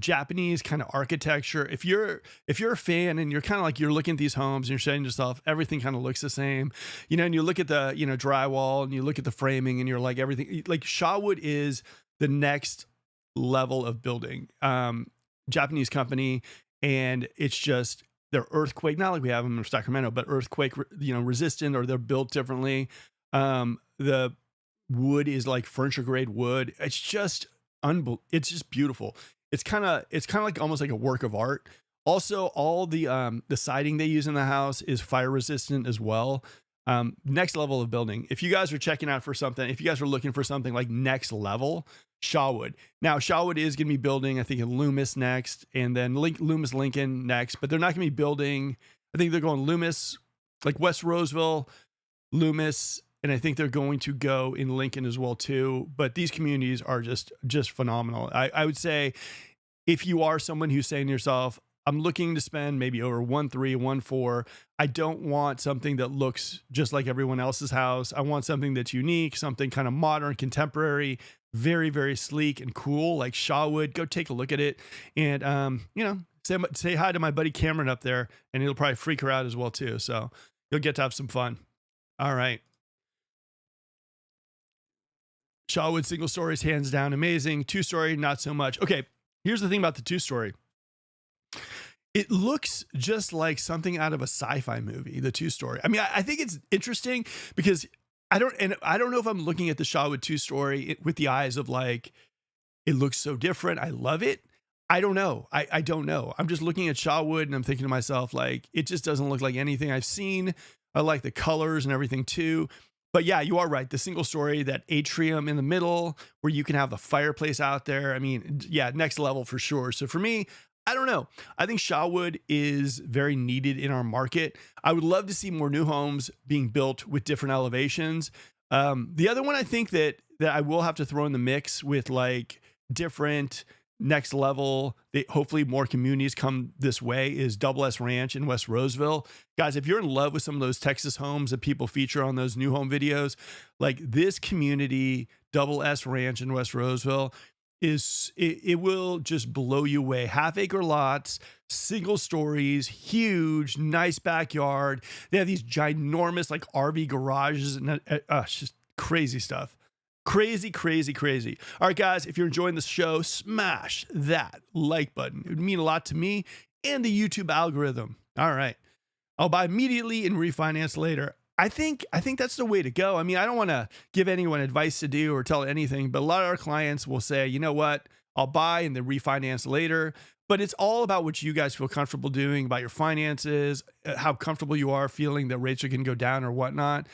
Japanese kind of architecture, if you're a fan and you're kind of like, you're looking at these homes and you're saying to yourself, everything kind of looks the same, and you look at the, drywall and you look at the framing and you're like, everything, like Shawood is the next level of building. Japanese company, and it's just, they're earthquake, not like we have them in Sacramento, but earthquake, resistant, or they're built differently. The wood is like furniture grade wood. It's just it's just beautiful. It's kind of like almost like a work of art. Also, all the siding they use in the house is fire resistant as well. Next level of building. If you guys are checking out for something, if you guys are looking for something like next level, Shawood. Now, Shawood is going to be building, I think, in Loomis next, and then Loomis Lincoln next, but they're not going to be building. I think they're going Loomis, like West Roseville, Loomis, and I think they're going to go in Lincoln as well too. But these communities are just phenomenal. I would say if you are someone who's saying to yourself, I'm looking to spend maybe over 1.3, 1.4. I don't want something that looks just like everyone else's house. I want something that's unique, something kind of modern, contemporary, very, very sleek and cool, like Shawood. Go take a look at it. And, say hi to my buddy Cameron up there, and it'll probably freak her out as well too. So you'll get to have some fun. All right. Shawood single stories, hands down, amazing. 2-story, not so much. Okay. Here's the thing about the 2-story. It looks just like something out of a sci-fi movie, the 2-story. I mean, I think it's interesting because I don't know if I'm looking at the Shawood 2-story with the eyes of like, it looks so different. I love it. I don't know. I don't know. I'm just looking at Shawood and I'm thinking to myself, like, it just doesn't look like anything I've seen. I like the colors and everything too. But yeah, you are right. The single story, that atrium in the middle where you can have the fireplace out there. I mean, yeah, next level for sure. So for me, I don't know. I think Shawood is very needed in our market. I would love to see more new homes being built with different elevations. The other one I think that I will have to throw in the mix with like different next level, hopefully more communities come this way, is Double S Ranch in West Roseville. Guys, if you're in love with some of those Texas homes that people feature on those new home videos, like this community, Double S Ranch in West Roseville, it will just blow you away. 1/2-acre lots, single stories, huge, nice backyard. They have these ginormous like RV garages, and it's just crazy stuff. Crazy, crazy, crazy. All right, guys, if you're enjoying the show, smash that like button. It would mean a lot to me and the YouTube algorithm. All right. I'll buy immediately and refinance later. I think that's the way to go. I mean, I don't want to give anyone advice to do or tell anything, but a lot of our clients will say, you know what, I'll buy and then refinance later. But it's all about what you guys feel comfortable doing, about your finances, how comfortable you are feeling that rates are going to go down or whatnot.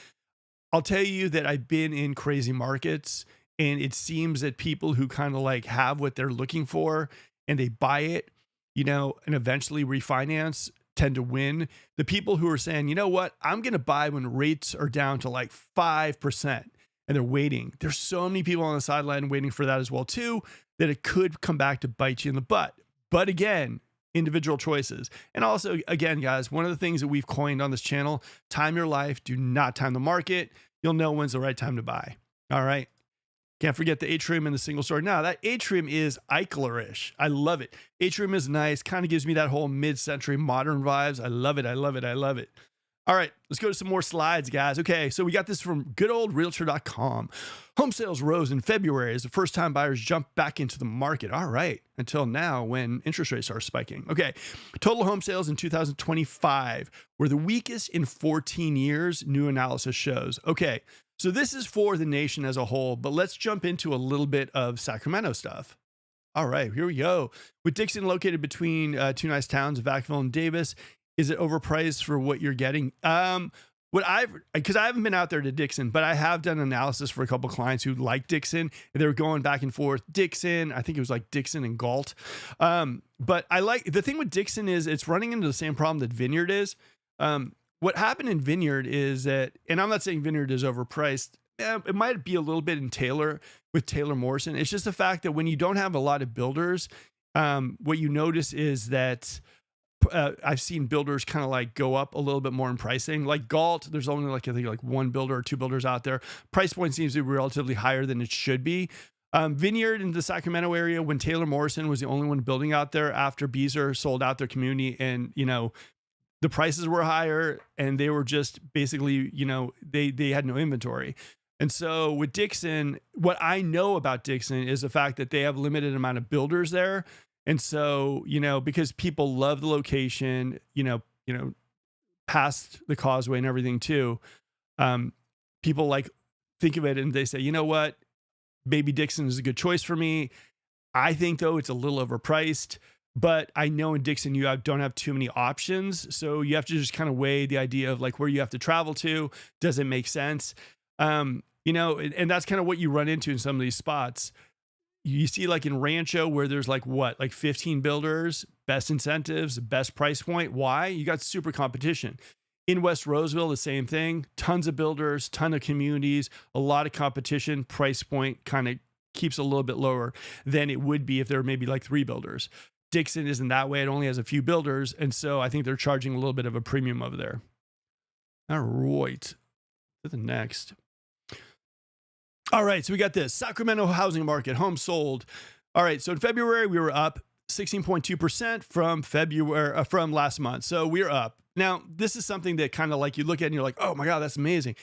I'll tell you that I've been in crazy markets, and it seems that people who kind of like have what they're looking for and they buy it, and eventually refinance tend to win. The people who are saying, you know what, I'm going to buy when rates are down to like 5% and they're waiting. There's so many people on the sideline waiting for that as well too, that it could come back to bite you in the butt. But again, individual choices. And also, again, guys, one of the things that we've coined on this channel, time your life, do not time the market. You'll know when's the right time to buy. All right. Can't forget the atrium and the single story. Now, that atrium is Eichler-ish. I love it. Atrium is nice. Kind of gives me that whole mid-century modern vibes. I love it. I love it. I love it. All right, let's go to some more slides, guys. Okay, so we got this from goodoldrealtor.com. Home sales rose in February as the first-time buyers jumped back into the market. All right, until now when interest rates are spiking. Okay, total home sales in 2025 were the weakest in 14 years, new analysis shows. Okay, so this is for the nation as a whole, but let's jump into a little bit of Sacramento stuff. All right, here we go. With Dixon located between two nice towns, Vacaville and Davis, is it overpriced for what you're getting? Because I haven't been out there to Dixon, but I have done analysis for a couple of clients who like Dixon, and they were going back and forth. Dixon, I think it was like Dixon and Galt. But I like, the thing with Dixon is it's running into the same problem that Vineyard is. What happened in Vineyard is that, and I'm not saying Vineyard is overpriced. It might be a little bit in Taylor with Taylor Morrison. It's just the fact that when you don't have a lot of builders, what you notice is that I've seen builders kind of like go up a little bit more in pricing. Like Galt, there's only like, I think like one builder or two builders out there. Price point seems to be relatively higher than it should be. Vineyard in the Sacramento area, when Taylor Morrison was the only one building out there after Beazer sold out their community, and the prices were higher and they were just basically, they had no inventory. And so with Dixon, what I know about Dixon is the fact that they have a limited amount of builders there. And so, because people love the location, past the causeway and everything too, people like think of it and they say, you know what, maybe Dixon is a good choice for me. I think though it's a little overpriced, but I know in Dixon you don't have too many options. So you have to just kind of weigh the idea of like where you have to travel to. Does it make sense? And that's kind of what you run into in some of these spots. You see like in Rancho where there's like what, like 15 builders, best incentives, best price point. Why? You got super competition. In West Roseville, the same thing. Tons of builders, ton of communities, a lot of competition. Price point kind of keeps a little bit lower than it would be if there were maybe like 3 builders. Dixon isn't that way. It only has a few builders. And so I think they're charging a little bit of a premium over there. All right. To the next. All right. So we got this Sacramento housing market, homes sold. All right. So in February, we were up 16.2% from last month. So we're up. Now, this is something that kind of like you look at and you're like, oh my God, that's amazing.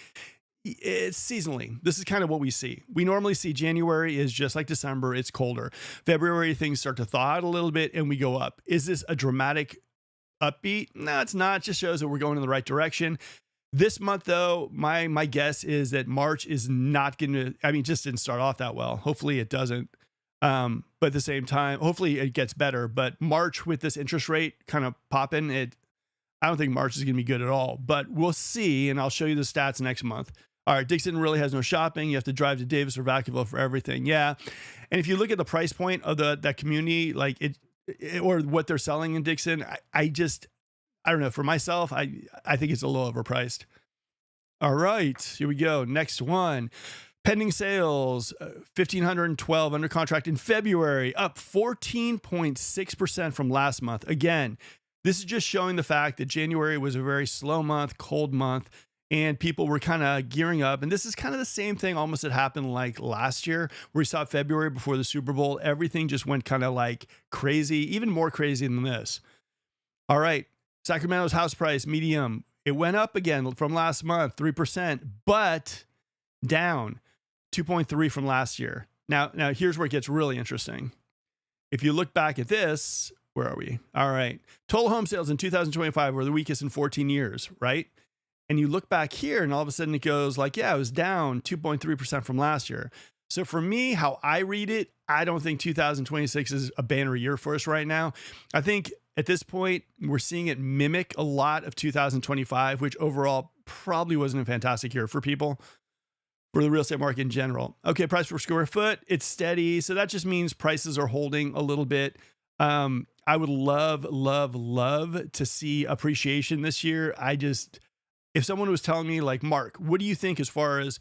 It's seasonally. This is kind of what we see. We normally see January is just like December. It's colder. February, things start to thaw out a little bit and we go up. Is this a dramatic upbeat? No, it's not. It just shows that we're going in the right direction. This month, though, my guess is that March is not going to, I mean, just didn't start off that well. Hopefully it doesn't. But at the same time, hopefully it gets better. But March with this interest rate kind of popping, I don't think March is going to be good at all. But we'll see, and I'll show you the stats next month. All right, Dixon really has no shopping. You have to drive to Davis or Vacaville for everything. Yeah, and if you look at the price point of that community, like it or what they're selling in Dixon, I don't know. For myself, I think it's a little overpriced. All right, here we go. Next one. Pending sales, 1,512 under contract in February, up 14.6% from last month. Again, this is just showing the fact that January was a very slow month, cold month, and people were kind of gearing up. And this is kind of the same thing almost that happened like last year, where we saw February before the Super Bowl. Everything just went kind of like crazy, even more crazy than this. All right, Sacramento's house price, medium, it went up again from last month, 3%, but down 2.3 from last year. Now here's where it gets really interesting. If you look back at this, where are we? All right. Total home sales in 2025 were the weakest in 14 years, right? And you look back here and all of a sudden it goes like, yeah, it was down 2.3% from last year. So for me, how I read it, I don't think 2026 is a banner year for us right now. I think at this point, we're seeing it mimic a lot of 2025, which overall probably wasn't a fantastic year for people, for the real estate market in general. Okay, price per square foot, it's steady. So that just means prices are holding a little bit. I would love to see appreciation this year. If someone was telling me like, Mark, what do you think as far as,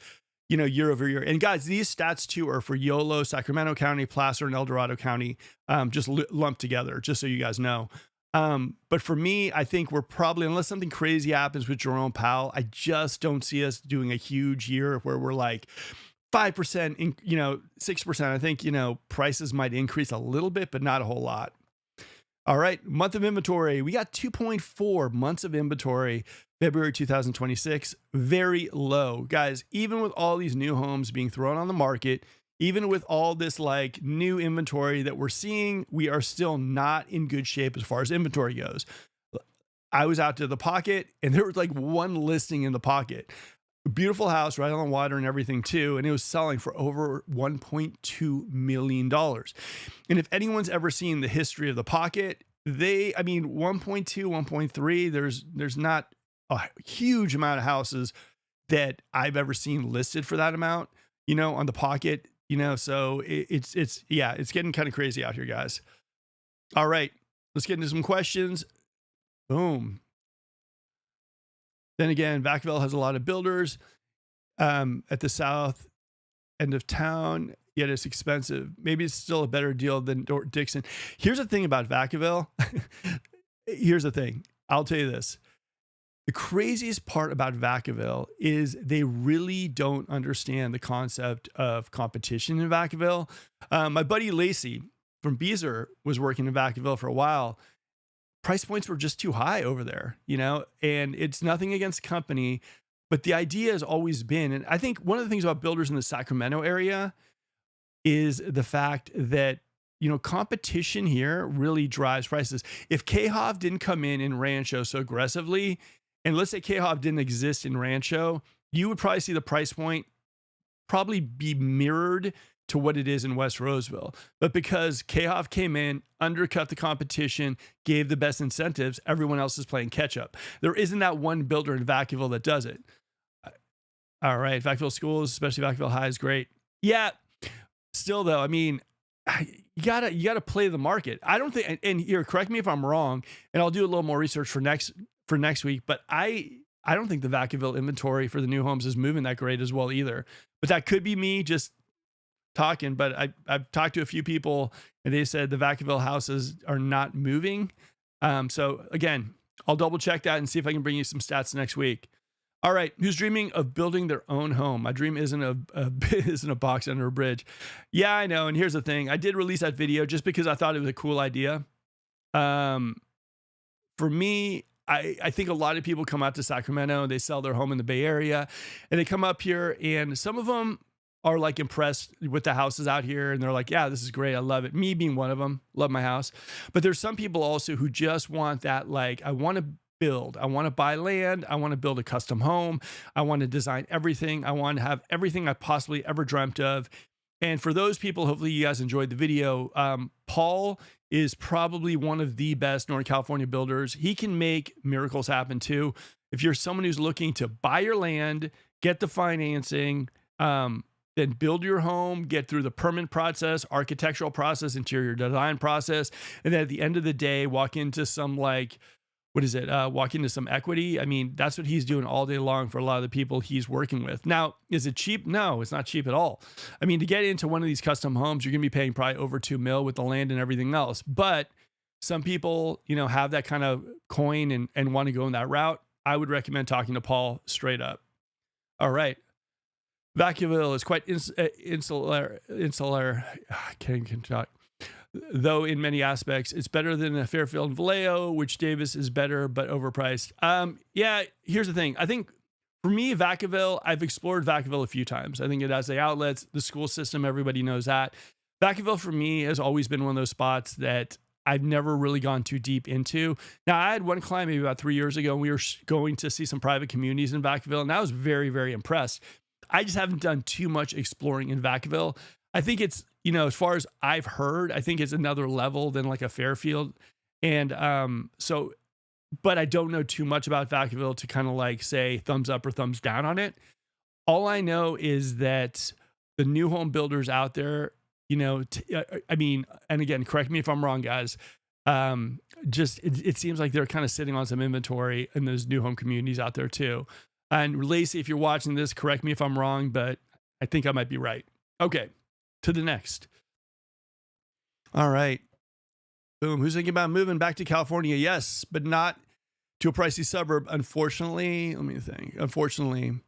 year over year? And guys, these stats too are for Yolo, Sacramento County, Placer, and El Dorado County, just lumped together, just so you guys know. But for me, I think we're probably, unless something crazy happens with Jerome Powell, I just don't see us doing a huge year where we're like 5%, 6%. I think, prices might increase a little bit, but not a whole lot. All right, month of inventory. We got 2.4 months of inventory, February 2026, very low. Guys, even with all these new homes being thrown on the market, even with all this like new inventory that we're seeing, we are still not in good shape as far as inventory goes. I was out to the Pocket and there was like one listing in the Pocket. Beautiful house right on the water and everything too. And it was selling for over $1.2 million. And if anyone's ever seen the history of the Pocket, 1.2, 1.3, there's not a huge amount of houses that I've ever seen listed for that amount, on the Pocket, so it's getting kind of crazy out here, guys. All right, let's get into some questions. Boom. Then again, Vacaville has a lot of builders at the south end of town, yet it's expensive. Maybe it's still a better deal than Dixon. Here's the thing about Vacaville. Here's the thing. I'll tell you this. The craziest part about Vacaville is they really don't understand the concept of competition in Vacaville. My buddy Lacey from Beezer was working in Vacaville for a while. Price points were just too high over there, and it's nothing against the company, but the idea has always been, and I think one of the things about builders in the Sacramento area is the fact that, competition here really drives prices. If KHOV didn't come in Rancho so aggressively, and let's say KHOV didn't exist in Rancho, you would probably see the price point probably be mirrored to what it is in West Roseville. But because KHOV came in, undercut the competition, gave the best incentives, everyone else is playing catch up. There isn't that one builder in Vacaville that does it. All right, Vacaville schools, especially Vacaville High, is great. Yeah, still though, You gotta play the market. I don't think, and here, correct me if I'm wrong, and I'll do a little more research for next week. But I don't think the Vacaville inventory for the new homes is moving that great as well either. But that could be me just talking. But I've talked to a few people, and they said the Vacaville houses are not moving. So again, I'll double check that and see if I can bring you some stats next week. All right, who's dreaming of building their own home? My dream isn't isn't a box under a bridge. Yeah, I know. And here's the thing: I did release that video just because I thought it was a cool idea. Um, for me, I think a lot of people come out to Sacramento, they sell their home in the Bay Area, and they come up here, and some of them are like impressed with the houses out here, and they're like, "Yeah, this is great. I love it." Me being one of them, love my house. But there's some people also who just want that, like, I want to build. I want to buy land. I want to build a custom home. I want to design everything. I want to have everything I possibly ever dreamt of. And for those people, hopefully you guys enjoyed the video. Paul is probably one of the best Northern California builders. He can make miracles happen too. If you're someone who's looking to buy your land, get the financing, then build your home, get through the permit process, architectural process, interior design process, and then at the end of the day, walk into some walk into some equity. I mean, that's what he's doing all day long for a lot of the people he's working with. Now, is it cheap? No, it's not cheap at all. I mean, to get into one of these custom homes, you're going to be paying probably over 2 mil with the land and everything else. But some people, have that kind of coin and want to go in that route. I would recommend talking to Paul straight up. All right. Vacaville is quite insular. I can't talk. Though in many aspects, it's better than a Fairfield and Vallejo, which Davis is better, but overpriced. Yeah, here's the thing. I think for me, Vacaville, I've explored Vacaville a few times. I think it has the outlets, the school system, everybody knows that. Vacaville for me has always been one of those spots that I've never really gone too deep into. Now, I had one client maybe about 3 years ago, and we were going to see some private communities in Vacaville, and I was very, very impressed. I just haven't done too much exploring in Vacaville. I think it's, as far as I've heard, I think it's another level than like a Fairfield. And but I don't know too much about Vacaville to kind of like say thumbs up or thumbs down on it. All I know is that the new home builders out there, I mean, and again, correct me if I'm wrong, guys. It seems like they're kind of sitting on some inventory in those new home communities out there too. And Lacey, if you're watching this, correct me if I'm wrong, but I think I might be right. Okay, to the next. All right. Boom. Who's thinking about moving back to California? Yes, but not to a pricey suburb. Unfortunately, let me think. Unfortunately,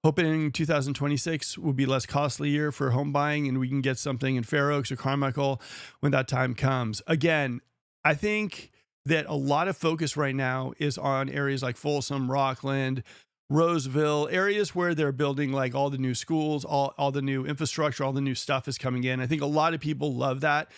hoping 2026 will be less costly year for home buying, and we can get something in Fair Oaks or Carmichael when that time comes. Again, I think that a lot of focus right now is on areas like Folsom, Rocklin, Roseville, areas where they're building like all the new schools, all the new infrastructure, all the new stuff is coming in. I think a lot of people love that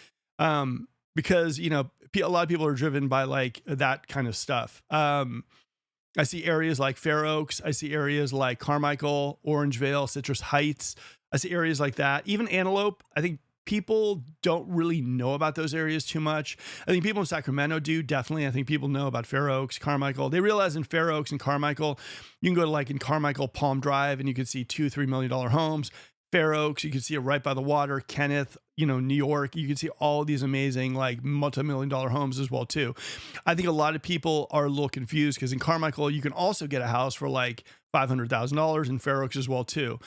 because, a lot of people are driven by like that kind of stuff. I see areas like Fair Oaks. I see areas like Carmichael, Orangevale, Citrus Heights. I see areas like that. Even Antelope. I think people don't really know about those areas too much. I think people in Sacramento do, definitely. I think people know about Fair Oaks, Carmichael. They realize in Fair Oaks and Carmichael, you can go to like in Carmichael, Palm Drive, and you can see $2-3 million homes. Fair Oaks, you can see it right by the water. Kenneth, New York, you can see all these amazing like multi-million-dollar homes as well too. I think a lot of people are a little confused because in Carmichael, you can also get a house for like $500,000 in Fair Oaks as well too.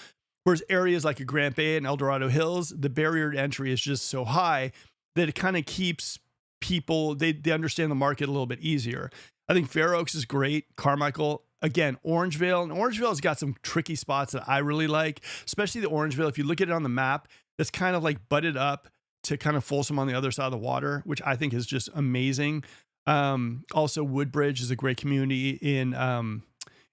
Whereas areas like a Grant Bay and El Dorado Hills, the barrier to entry is just so high that it kind of keeps people, they understand the market a little bit easier. I think Fair Oaks is great. Carmichael, again, Orangevale. And Orangevale has got some tricky spots that I really like, especially the Orangevale. If you look at it on the map, that's kind of like butted up to kind of Folsom on the other side of the water, which I think is just amazing. Also, Woodbridge is a great community in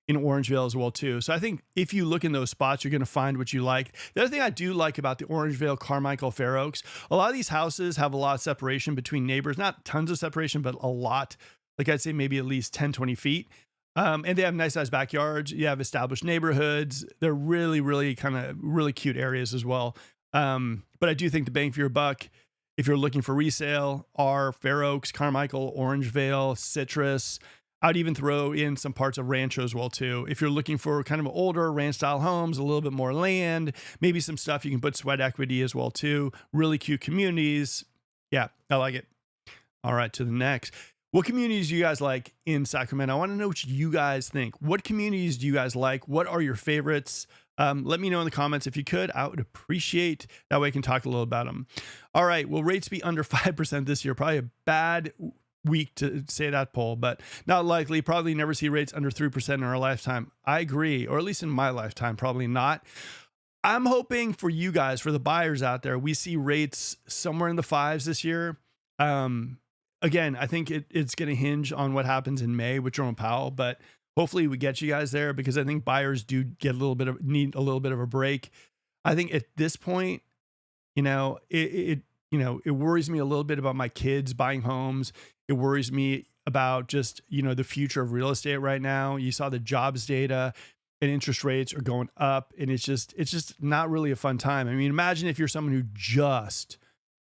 Orangevale as well too. So I think if you look in those spots, you're going to find what you like. The other thing I do like about the Orangevale, Carmichael, Fair Oaks, a lot of these houses have a lot of separation between neighbors, not tons of separation, but a lot. Like I'd say maybe at least 10, 20 feet. And they have nice sized backyards. You have established neighborhoods. They're really, really kind of really cute areas as well. But I do think the bang for your buck, if you're looking for resale, are Fair Oaks, Carmichael, Orangevale, Citrus, I'd even throw in some parts of Rancho as well too. If you're looking for kind of older ranch style homes, a little bit more land, maybe some stuff you can put sweat equity as well too. Really cute communities. Yeah, I like it. All right, to the next. What communities do you guys like in Sacramento? I want to know what you guys think. What communities do you guys like? What are your favorites? Let me know in the comments if you could. I would appreciate that way I can talk a little about them. All right, will rates be under 5% this year? Probably a bad week to say that, poll, but not likely. Probably never see rates under 3% in our lifetime. I agree, or at least in my lifetime, probably not. I'm hoping for you guys, for the buyers out there, we see rates somewhere in the fives this year. Again, I think it's going to hinge on what happens in May with Jerome Powell, but hopefully we get you guys there, because I think buyers do get need a little bit of a break. I think at this point, it worries me a little bit about my kids buying homes. It worries me about just, the future of real estate right now. You saw the jobs data and interest rates are going up, and it's just not really a fun time. I mean, imagine if you're someone who just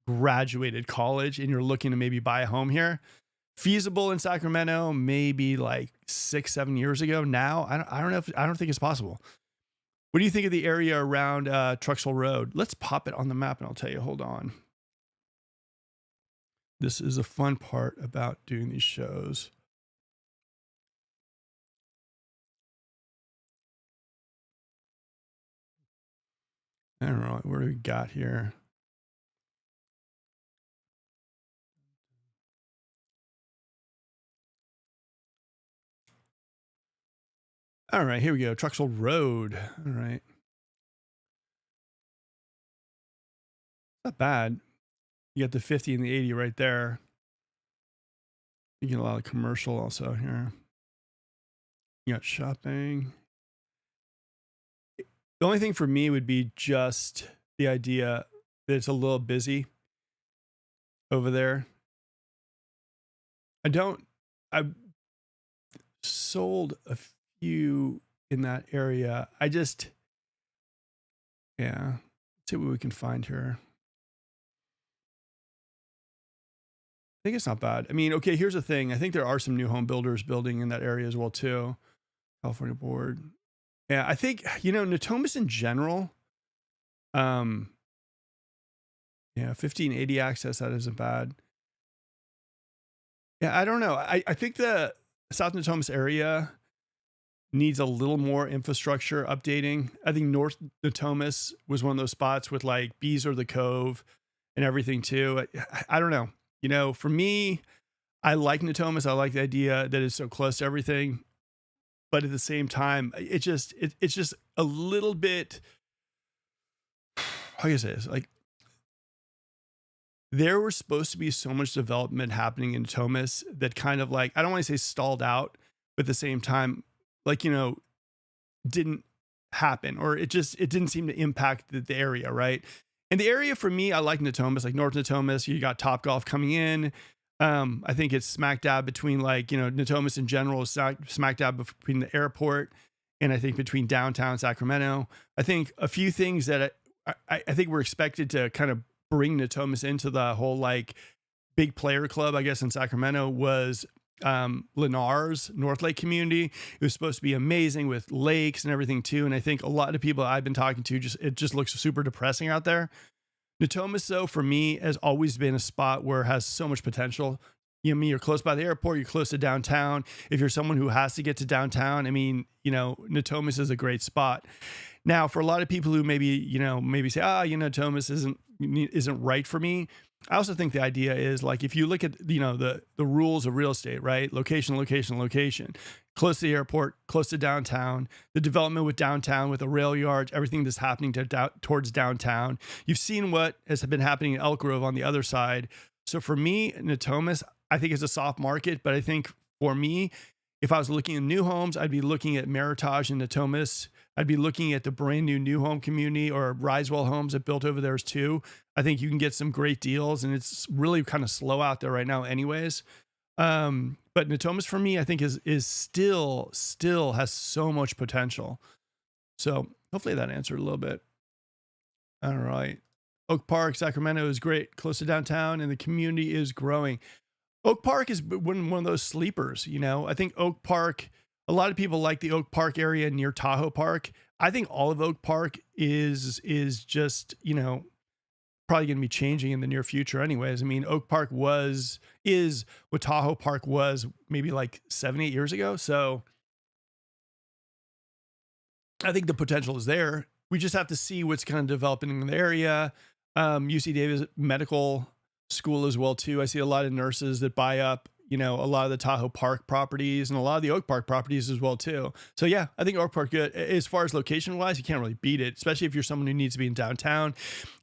graduated college and you're looking to maybe buy a home here. Feasible in Sacramento, maybe like 6-7 years ago. Now, I don't think it's possible. What do you think of the area around Truxell Road? Let's pop it on the map and I'll tell you. Hold on. This is a fun part about doing these shows. I don't know. What do we got here? All right, here we go. Truxell Road. All right. Not bad. You got the 50 and the 80 right there. You get a lot of commercial also here. You got shopping. The only thing for me would be just the idea that it's a little busy over there. I've sold a few in that area. Let's see what we can find here. I think it's not bad. I mean, okay, here's the thing. I think there are some new home builders building in that area as well too. California Board. Yeah, I think, Natomas in general, 1580 access, that isn't bad. Yeah, I don't know. I think the South Natomas area needs a little more infrastructure updating. I think North Natomas was one of those spots with like Bees or the Cove and everything too. I don't know. For me, I like Natomas. I like the idea that it's so close to everything. But at the same time, it's just a little bit, how can I say this? Like, there was supposed to be so much development happening in Natomas that kind of like, I don't want to say stalled out, but at the same time, like, didn't happen, or it didn't seem to impact the area, right? And the area for me, I like Natomas, like North Natomas. You got Topgolf coming in. I think it's smack dab between Natomas in general is smack dab between the airport and I think between downtown Sacramento. I think a few things that I think we're expected to kind of bring Natomas into the whole like big player club, I guess, in Sacramento was Lennar's North Lake community. It was supposed to be amazing with lakes and everything too. And I think a lot of people I've been talking to, it just looks super depressing out there. Natomas, though, for me, has always been a spot where it has so much potential. You're close by the airport, you're close to downtown. If you're someone who has to get to downtown, I mean, Natomas is a great spot. Now, for a lot of people who maybe say, Natomas isn't right for me. I also think the idea is like, if you look at, the rules of real estate, right? Location, location, location, close to the airport, close to downtown, the development with downtown, with the rail yards, everything that's happening towards downtown. You've seen what has been happening in Elk Grove on the other side. So for me, Natomas, I think it's a soft market, but I think for me, if I was looking at new homes, I'd be looking at Meritage and Natomas. I'd be looking at the brand new home community, or Roseville homes that built over there too. I think you can get some great deals, and it's really kind of slow out there right now anyways. But Natomas for me, I think is still has so much potential. So hopefully that answered a little bit. All right. Oak Park, Sacramento is great, close to downtown, and the community is growing. Oak Park is one of those sleepers, you know. I think Oak Park, a lot of people like the Oak Park area near Tahoe Park. I think all of Oak Park is just, you know, probably going to be changing in the near future anyways. I mean, Oak Park is what Tahoe Park was maybe like 7, 8 years ago. So I think the potential is there. We just have to see what's kind of developing in the area. UC Davis Medical School as well too. I see a lot of nurses that buy up, you know, a lot of the Tahoe Park properties and a lot of the Oak Park properties as well too. So yeah, I think Oak Park good. As far as location wise, you can't really beat it, especially if you're someone who needs to be in downtown.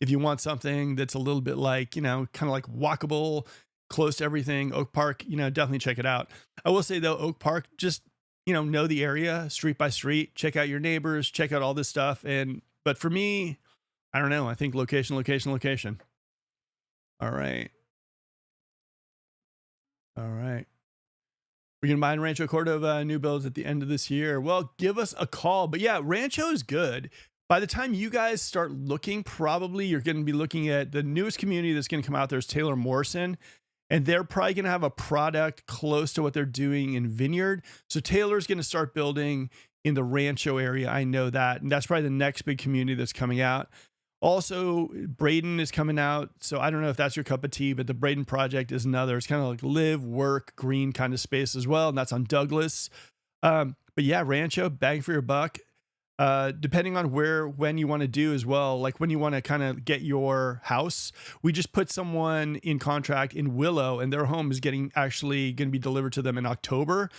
If you want something that's a little bit like, you know, kind of like walkable, close to everything, Oak Park, you know, definitely check it out. I will say though, Oak Park, just, you know the area street by street, check out your neighbors, check out all this stuff. But for me, I don't know. I think location, location, location. All right. All right. We're going to buy in Rancho Cordova new builds at the end of this year. Well, give us a call. But yeah, Rancho is good. By the time you guys start looking, probably you're going to be looking at the newest community that's going to come out there is Taylor Morrison. And they're probably going to have a product close to what they're doing in Vineyard. So Taylor's going to start building in the Rancho area. I know that. And that's probably the next big community that's coming out. Also, Braden is coming out. So I don't know if that's your cup of tea, but the Braden project is another. It's kind of like live, work, green kind of space as well. And that's on Douglas. But yeah, Rancho, bang for your buck. Depending on when you want to do as well, like when you want to kind of get your house, we just put someone in contract in Willow and their home is actually going to be delivered to them in October.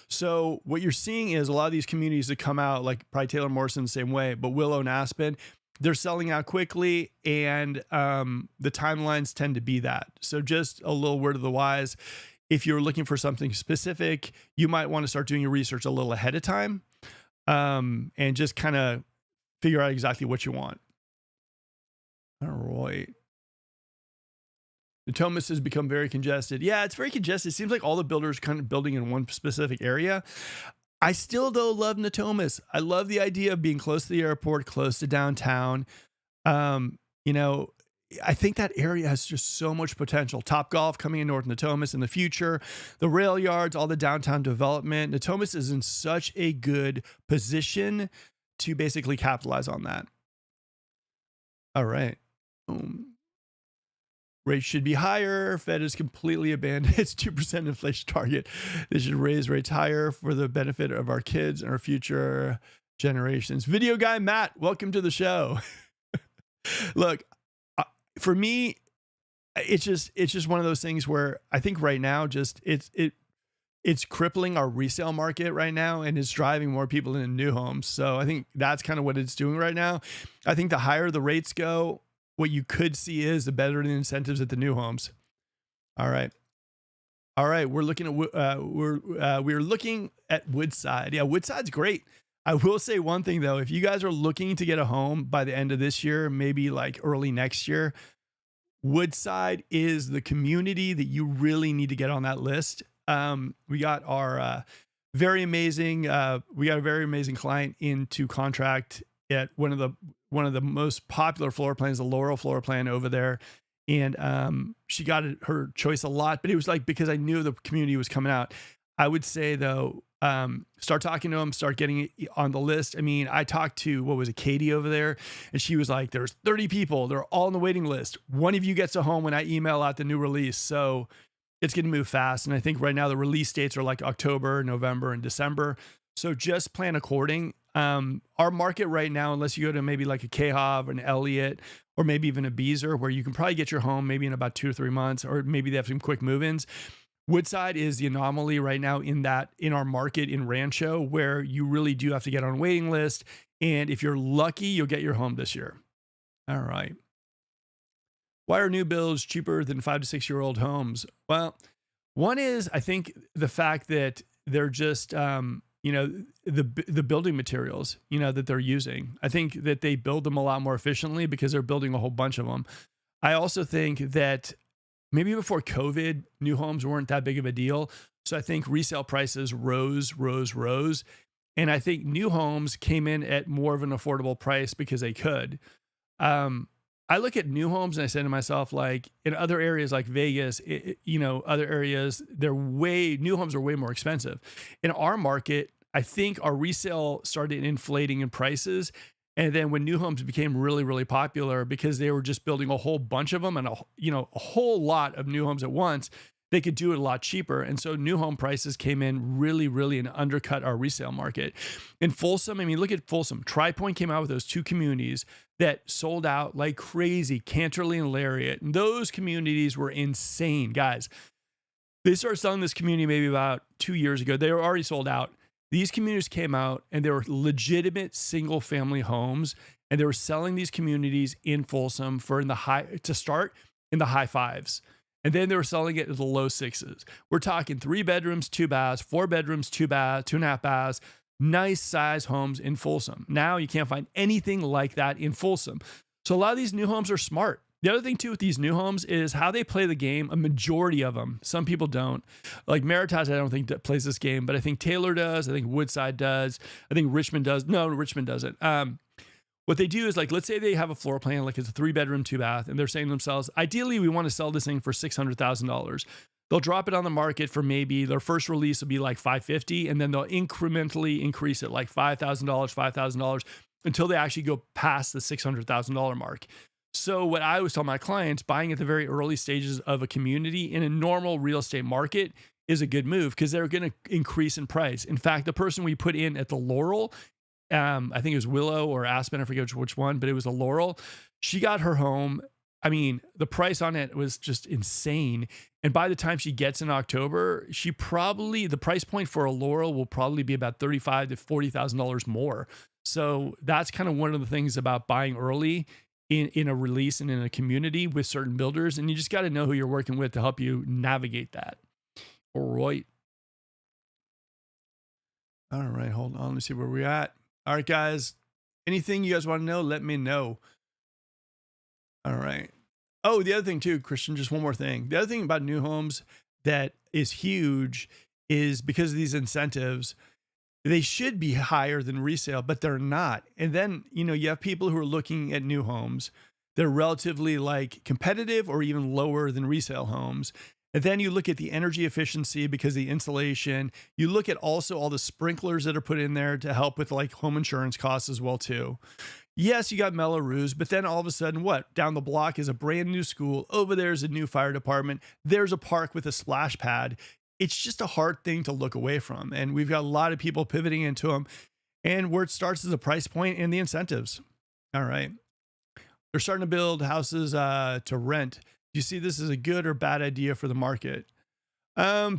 So what you're seeing is a lot of these communities that come out, like probably Taylor Morrison the same way, but Willow and Aspen, they're selling out quickly, and the timelines tend to be that. So just a little word of the wise, if you're looking for something specific, you might want to start doing your research a little ahead of time. And just kind of figure out exactly what you want. All right. Natomas has become very congested. Yeah, it's very congested. It seems like all the builders kind of building in one specific area. I still, though, love Natomas. I love the idea of being close to the airport, close to downtown. You know, I think that area has just so much potential. Top Golf coming in North Natomas in the future, the rail yards, all the downtown development. Natomas is in such a good position to basically capitalize on that. All right. Rates should be higher. Fed is completely abandoned its 2% inflation target. They should raise rates higher for the benefit of our kids and our future generations. Video guy Matt, welcome to the show. Look, for me, it's just one of those things where I think right now it's crippling our resale market right now, and it's driving more people into new homes. So I think that's kind of what it's doing right now. I think the higher the rates go, what you could see is the better the incentives at the new homes. All right. We're looking at we're looking at Woodside. Yeah, Woodside's great. I will say one thing though, if you guys are looking to get a home by the end of this year, maybe like early next year, Woodside is the community that you really need to get on that list. We got our very amazing client into contract at one of the most popular floor plans, the Laurel floor plan over there. And she got her choice a lot, but it was like, because I knew the community was coming out. I would say though, start talking to them, start getting it on the list. I mean, I talked to, what was it, Katie over there, and she was like, there's 30 people. They're all on the waiting list. One of you gets a home when I email out the new release. So it's going to move fast. And I think right now the release dates are like October, November, and December. So just plan according. Our market right now, unless you go to maybe like a KHOV, an Elliott, or maybe even a Beezer, where you can probably get your home maybe in about 2 or 3 months, or maybe they have some quick move-ins. Woodside is the anomaly right now in our market in Rancho, where you really do have to get on a waiting list. And if you're lucky, you'll get your home this year. All right. Why are new builds cheaper than 5 to 6 year old homes? Well, one is, I think, the fact that they're just, the building materials, that they're using. I think that they build them a lot more efficiently because they're building a whole bunch of them. I also think that maybe before COVID, new homes weren't that big of a deal. So I think resale prices rose. And I think new homes came in at more of an affordable price because they could. I look at new homes and I say to myself, like in other areas like Vegas, other areas, new homes are way more expensive. In our market, I think our resale started inflating in prices. And then when new homes became really, really popular because they were just building a whole bunch of them and a whole lot of new homes at once, they could do it a lot cheaper. And so new home prices came in really, really and undercut our resale market. In Folsom, I mean, look at Folsom. TriPoint came out with those two communities that sold out like crazy, Canterley and Lariat. And those communities were insane, guys. They started selling this community maybe about 2 years ago. They were already sold out. These communities came out and they were legitimate single family homes. And they were selling these communities in Folsom to start in the high fives. And then they were selling it at the low sixes. We're talking 3 bedrooms, 2 baths, 4 bedrooms, 2 baths, 2.5 baths, nice size homes in Folsom. Now you can't find anything like that in Folsom. So a lot of these new homes are smart. The other thing too with these new homes is how they play the game. A majority of them, some people don't. Like Meritage, I don't think that plays this game, but I think Taylor does. I think Woodside does. I think Richmond does. No, Richmond doesn't. What they do is, like, let's say they have a floor plan, like it's a 3 bedroom, 2 bath, and they're saying to themselves, ideally, we want to sell this thing for $600,000. They'll drop it on the market for maybe their first release will be like $550,000, and then they'll incrementally increase it like $5,000 until they actually go past the $600,000 mark. So what I always tell my clients, buying at the very early stages of a community in a normal real estate market is a good move because they're going to increase in price. In fact, the person we put in at the Laurel, I think it was Willow or Aspen, I forget which one, but it was a Laurel. She got her home. I mean, the price on it was just insane. And by the time she gets in October, the price point for a Laurel will probably be about $35,000 to $40,000 more. So that's kind of one of the things about buying early in a release and in a community with certain builders. And you just got to know who you're working with to help you navigate that. All right. Hold on. Let's see where we're at. All right, guys. Anything you guys want to know, let me know. All right. Oh, the other thing too, Christian, just one more thing. The other thing about new homes that is huge is because of these incentives, they should be higher than resale, but they're not. And then, you have people who are looking at new homes. They're relatively like competitive or even lower than resale homes. And then you look at the energy efficiency because the insulation. You look at also all the sprinklers that are put in there to help with like home insurance costs as well too. Yes, you got Melrose, but then all of a sudden, what? Down the block is a brand new school. Over there is a new fire department. There's a park with a splash pad. It's just a hard thing to look away from. And we've got a lot of people pivoting into them. And where it starts is the price point and the incentives. All right. They're starting to build houses to rent. Do you see this as a good or bad idea for the market? I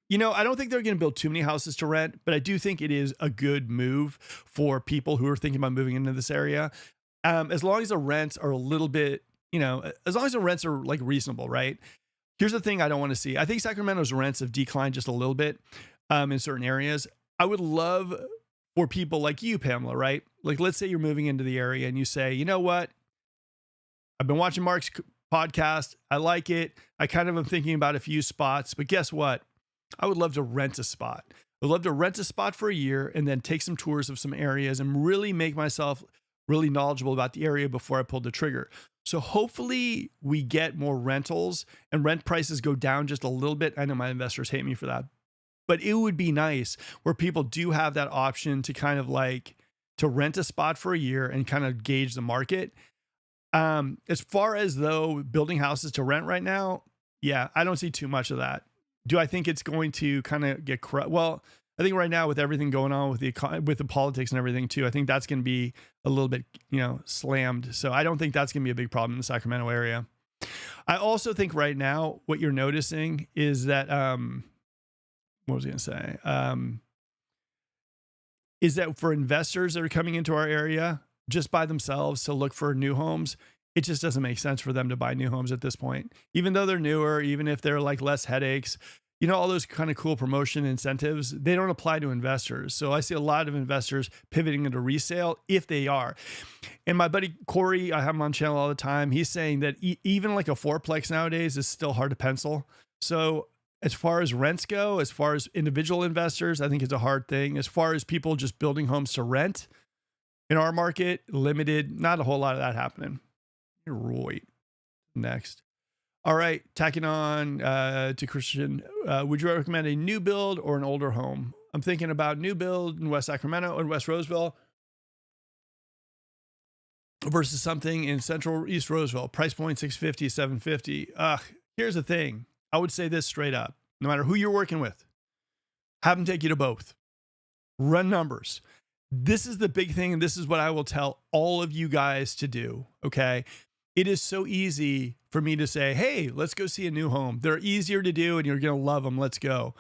don't think they're going to build too many houses to rent, but I do think it is a good move for people who are thinking about moving into this area. As long as the rents are a little bit, as long as the rents are like reasonable, right? Here's the thing I don't want to see. I think Sacramento's rents have declined just a little bit in certain areas. I would love for people like you, Pamela, right? Like, let's say you're moving into the area and you say, you know what? I've been watching Mark's podcast. I like it. I kind of am thinking about a few spots, but guess what? I would love to rent a spot. I'd love to rent a spot for a year and then take some tours of some areas and really make myself really knowledgeable about the area before I pull the trigger. So hopefully we get more rentals and rent prices go down just a little bit. I know my investors hate me for that, but it would be nice where people do have that option to kind of like to rent a spot for a year and kind of gauge the market. As far as though building houses to rent right now, yeah, I don't see too much of that. Do I think it's going to kind of get well, I think right now with everything going on with the politics and everything too, I think that's going to be a little bit, slammed. So I don't think that's going to be a big problem in the Sacramento area. I also think right now what you're noticing is that, what was I going to say? Is that for investors that are coming into our area just by themselves to look for new homes, it just doesn't make sense for them to buy new homes at this point, even though they're newer, even if they're like less headaches, all those kind of cool promotion incentives, they don't apply to investors. So I see a lot of investors pivoting into resale if they are. And my buddy Corey, I have him on channel all the time. He's saying that even like a fourplex nowadays is still hard to pencil. So as far as rents go, as far as individual investors, I think it's a hard thing. As far as people just building homes to rent in our market, limited, not a whole lot of that happening. Right. Next. All right. Tacking on to Christian. Would you recommend a new build or an older home? I'm thinking about new build in West Sacramento and West Roseville versus something in Central East Roseville. Price point 650, 750. Here's the thing. I would say this straight up. No matter who you're working with, have them take you to both. Run numbers. This is the big thing, and this is what I will tell all of you guys to do, okay? It is so easy for me to say, hey, let's go see a new home. They're easier to do, and you're going to love them. Let's go.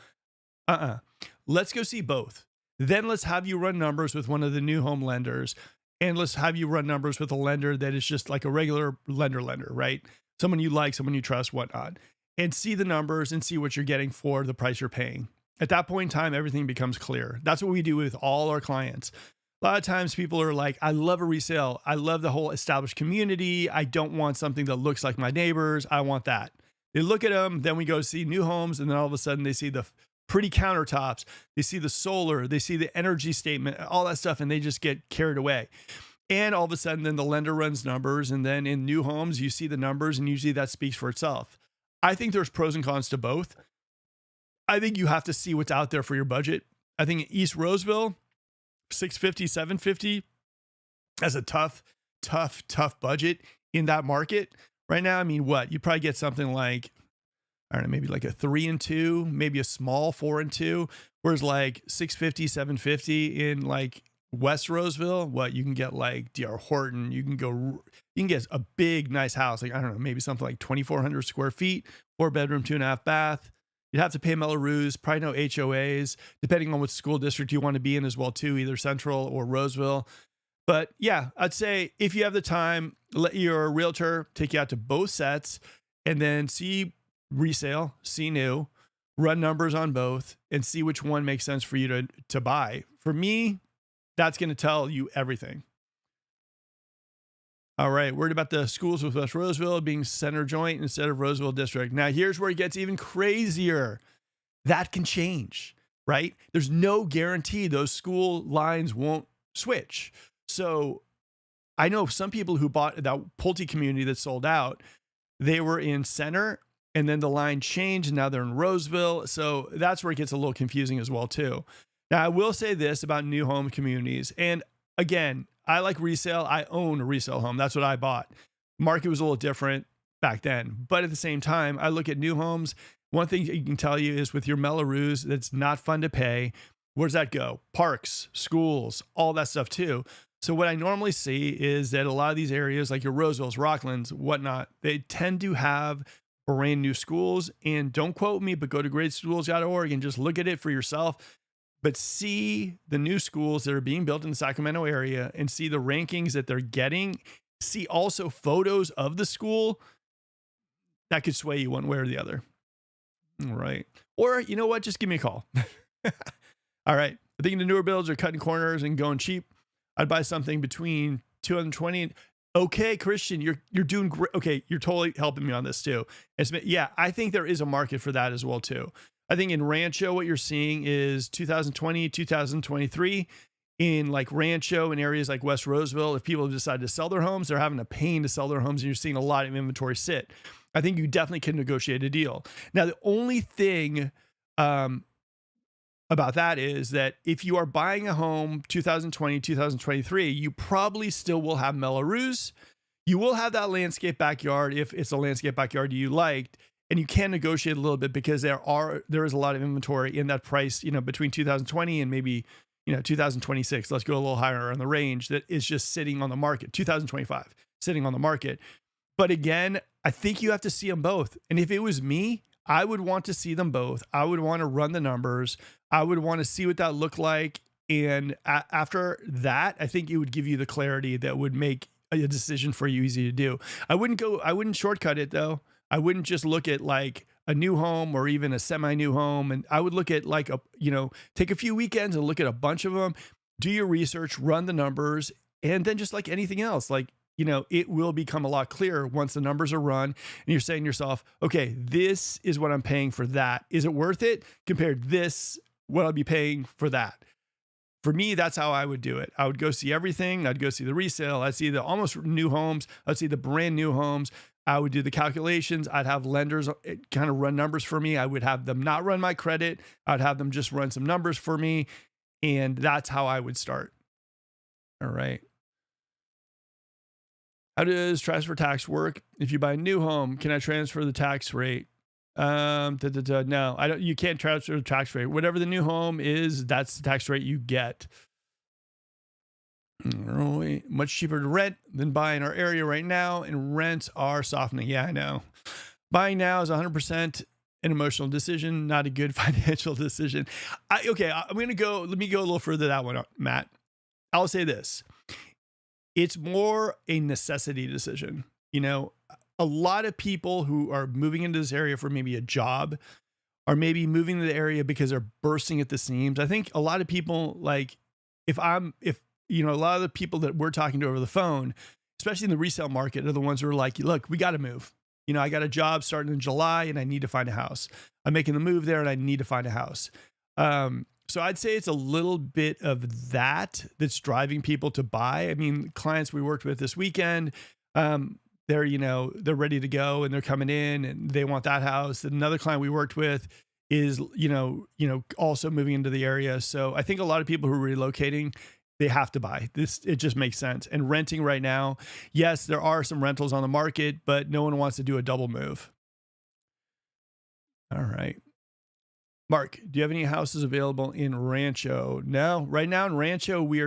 Let's go see both. Then let's have you run numbers with one of the new home lenders, and let's have you run numbers with a lender that is just like a regular lender, right? Someone you like, someone you trust, whatnot, and see the numbers and see what you're getting for the price you're paying. At that point in time, everything becomes clear. That's what we do with all our clients. A lot of times people are like, I love a resale. I love the whole established community. I don't want something that looks like my neighbors. I want that. They look at them, then we go see new homes, and then all of a sudden they see the pretty countertops. They see the solar. They see the energy statement, all that stuff, and they just get carried away. And all of a sudden, then the lender runs numbers, and then in new homes, you see the numbers, and usually that speaks for itself. I think there's pros and cons to both. I think you have to see what's out there for your budget. I think East Roseville, 650, 750, as a tough budget in that market right now. I mean, what? You probably get something like, I don't know, maybe like a 3 and 2, maybe a small 4 and 2, whereas like 650, 750 in like West Roseville, what you can get like DR Horton, you can get a big, nice house. Like, I don't know, maybe something like 2,400 square feet, 4 bedroom, 2.5 bath. You'd have to pay Melrose, probably no HOAs, depending on what school district you want to be in as well too, either Central or Roseville. But yeah, I'd say if you have the time, let your realtor take you out to both sets and then see resale, see new, run numbers on both, and see which one makes sense for you to buy. For me, that's going to tell you everything. All right, worried about the schools with West Roseville being center joint instead of Roseville district. Now, here's where it gets even crazier. That can change, right? There's no guarantee those school lines won't switch. So I know some people who bought that Pulte community that sold out, they were in center and then the line changed and now they're in Roseville. So that's where it gets a little confusing as well too. Now, I will say this about new home communities. And again, I like resale. I own a resale home. That's what I bought. Market was a little different back then. But at the same time, I look at new homes. One thing you can tell you is with your Melrose, that's not fun to pay. Where does that go? Parks, schools, all that stuff too. So what I normally see is that a lot of these areas like your Rosevilles, Rocklins, whatnot, they tend to have brand new schools. And don't quote me, but go to greatschools.org and just look at it for yourself. But see the new schools that are being built in the Sacramento area and see the rankings that they're getting. See also photos of the school. That could sway you one way or the other. All right. Or you know what? Just give me a call. All right. I think the newer builds are cutting corners and going cheap. I'd buy something between 220 and okay, Christian, you're doing great. Okay, you're totally helping me on this too. Yeah, I think there is a market for that as well too. I think in Rancho, what you're seeing is 2020, 2023 in like Rancho and areas like West Roseville. If people have decided to sell their homes, they're having a pain to sell their homes and you're seeing a lot of inventory sit. I think you definitely can negotiate a deal. Now, the only thing about that is that if you are buying a home 2020, 2023, you probably still will have Melrose. You will have that landscape backyard if it's a landscape backyard you liked. And you can negotiate a little bit because there is a lot of inventory in that price, between 2020 and maybe, 2026. Let's go a little higher on the range that is just sitting on the market. 2025 sitting on the market. But again, I think you have to see them both. And if it was me, I would want to see them both. I would want to run the numbers. I would want to see what that looked like. And after that, I think it would give you the clarity that would make a decision for you easy to do. I wouldn't shortcut it though. I wouldn't just look at like a new home or even a semi-new home. And I would look at like take a few weekends and look at a bunch of them, do your research, run the numbers, and then just like anything else, it will become a lot clearer once the numbers are run and you're saying to yourself, okay, this is what I'm paying for that. Is it worth it compared to this, what I'll be paying for that? For me, that's how I would do it. I would go see everything. I'd go see the resale. I'd see the almost new homes. I'd see the brand new homes. I would do the calculations. I'd have lenders kind of run numbers for me. I would have them not run my credit. I'd have them just run some numbers for me. And that's how I would start. All right. How does transfer tax work? If you buy a new home, can I transfer the tax rate? No, I don't. You can't transfer the tax rate. Whatever the new home is, that's the tax rate you get. Much cheaper to rent than buy in our area right now, and rents are softening. Yeah, I know. Buying now is 100% an emotional decision, not a good financial decision. Okay, I'm gonna go. Let me go a little further that one, Matt. I'll say this: it's more a necessity decision. You know, a lot of people who are moving into this area for maybe a job are maybe moving to the area because they're bursting at the seams. I think a lot of people, like, if you know, a lot of the people that we're talking to over the phone, especially in the resale market, are the ones who are like, look, we got to move. You know, I got a job starting in July and I need to find a house. I'm making the move there and I need to find a house. So I'd say it's a little bit of that's driving people to buy. I mean, clients we worked with this weekend, they're ready to go and they're coming in and they want that house. And another client we worked with is, also moving into the area. So I think a lot of people who are relocating, they have to buy this. It just makes sense. And renting right now, yes, there are some rentals on the market, but no one wants to do a double move. All right. Mark, do you have any houses available in Rancho? No, right now in Rancho, we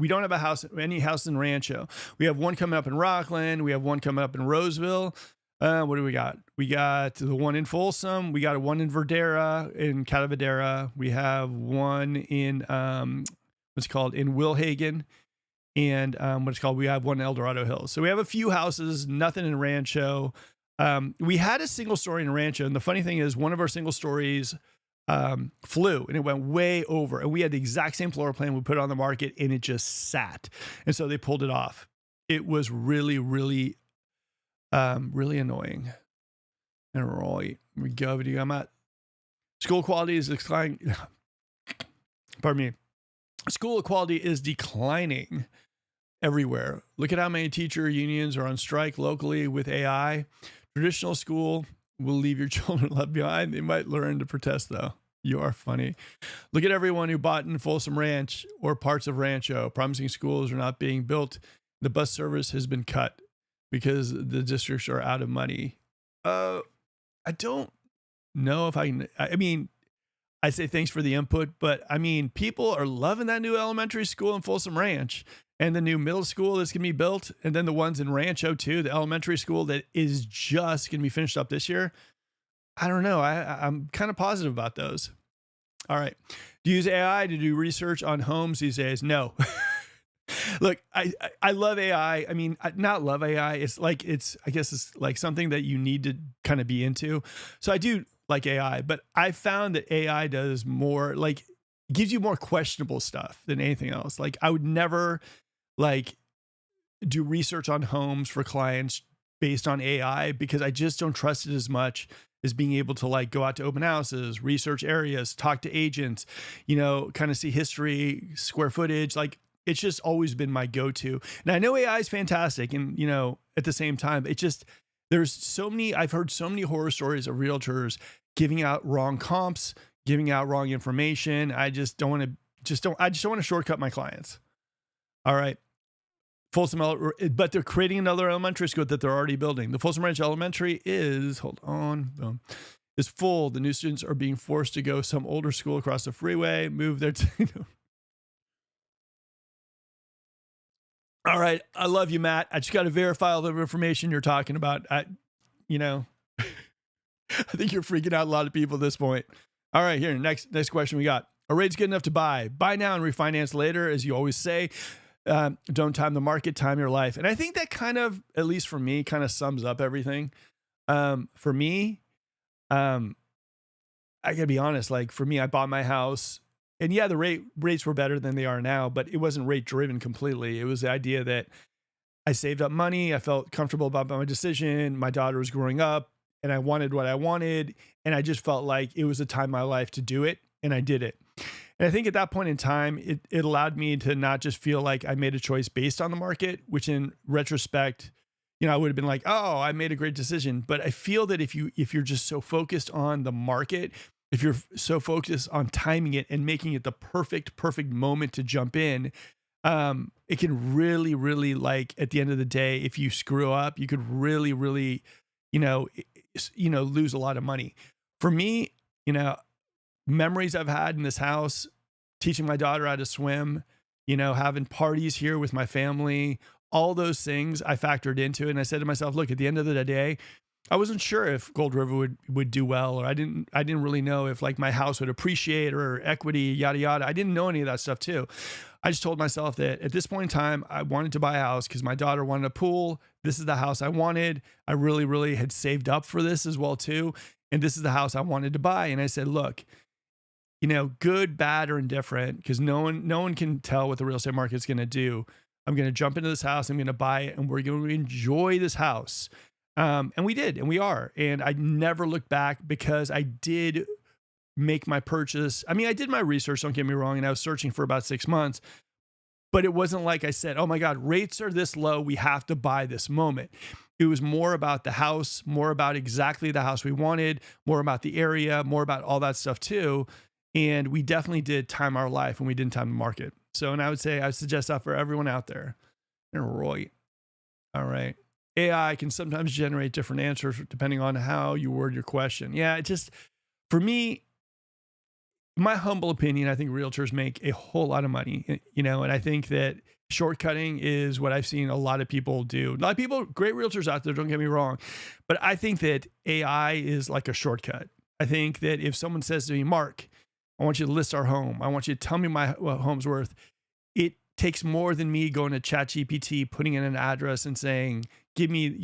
don't have any house in Rancho. We have one coming up in Rocklin. We have one coming up in Roseville. What do we got? We got the one in Folsom. We got one in Catavadera. We have one in, in Wilhagen. And we have one in El Dorado Hills. So we have a few houses, nothing in Rancho. We had a single story in Rancho. And the funny thing is one of our single stories flew and it went way over, and we had the exact same floor plan we put on the market and it just sat. And so they pulled it off. It was really, really, really annoying. And right, we go video. I'm at school quality is declining. Pardon me. School quality is declining everywhere. Look at how many teacher unions are on strike locally with AI. Traditional school will leave your children left behind. They might learn to protest, though. You are funny. Look at everyone who bought in Folsom Ranch or parts of Rancho. Promising schools are not being built. The bus service has been cut because the districts are out of money. I don't know if I can. I mean, I say thanks for the input, but I mean, people are loving that new elementary school in Folsom Ranch and the new middle school that's going to be built. And then the ones in Rancho too, the elementary school that is just going to be finished up this year. I don't know. I'm kind of positive about those. All right. Do you use AI to do research on homes these days? No. Look, I love AI. I mean, not love AI. I guess it's like something that you need to kind of be into. So I do like AI, but I found that AI does more, like, gives you more questionable stuff than anything else. Like, I would never do research on homes for clients based on AI because I just don't trust it as much as being able to go out to open houses, research areas, talk to agents, kind of see history, square footage. Like, it's just always been my go-to. And I know AI is fantastic. And, at the same time, I've heard so many horror stories of realtors giving out wrong comps, giving out wrong information. I just don't want to shortcut my clients. All right. Folsom, but they're creating another elementary school that they're already building. The Folsom Ranch Elementary is full. The new students are being forced to go some older school across the freeway, move there to, All right. I love you, Matt. I just got to verify all the information you're talking about. I think you're freaking out a lot of people at this point. All right, here, next question we got. Are rates good enough to buy? Buy now and refinance later, as you always say. Don't time the market, time your life. And I think that kind of, at least for me, kind of sums up everything. For me, I gotta be honest, for me, I bought my house and yeah, the rates were better than they are now, but it wasn't rate driven completely. It was the idea that I saved up money. I felt comfortable about my decision. My daughter was growing up and I wanted what I wanted. And I just felt like it was a time in my life to do it. And I did it. And I think at that point in time, it allowed me to not just feel like I made a choice based on the market, which in retrospect, I would have been like, oh, I made a great decision. But I feel that if you're just so focused on the market, if you're so focused on timing it and making it the perfect moment to jump in, it can really, really, like, at the end of the day, if you screw up, you could really, really, lose a lot of money. For me, memories I've had in this house, teaching my daughter how to swim, having parties here with my family, all those things I factored into it. And I said to myself, look, at the end of the day, I wasn't sure if Gold River would do well, or I didn't really know if, like, my house would appreciate or equity, yada, yada. I didn't know any of that stuff too. I just told myself that at this point in time, I wanted to buy a house because my daughter wanted a pool. This is the house I wanted. I really, really had saved up for this as well too. And this is the house I wanted to buy. And I said, look, good, bad, or indifferent, because no one can tell what the real estate market's going to do. I'm going to jump into this house. I'm going to buy it, and we're going to enjoy this house. And we did, and we are. And I never looked back because I did make my purchase. I mean, I did my research, don't get me wrong, and I was searching for about 6 months, but it wasn't like I said, oh my God, rates are this low, we have to buy this moment. It was more about the house, more about exactly the house we wanted, more about the area, more about all that stuff too. And we definitely did time our life when we didn't time the market. So, and I would say, I suggest that for everyone out there. And right. All right. AI can sometimes generate different answers depending on how you word your question. Yeah, it just, for me, my humble opinion, I think realtors make a whole lot of money, and I think that shortcutting is what I've seen a lot of people do. A lot of people, great realtors out there, don't get me wrong, but I think that AI is like a shortcut. I think that if someone says to me, Mark, I want you to list our home, I want you to tell me what home's worth, it takes more than me going to ChatGPT, putting in an address and saying, give me,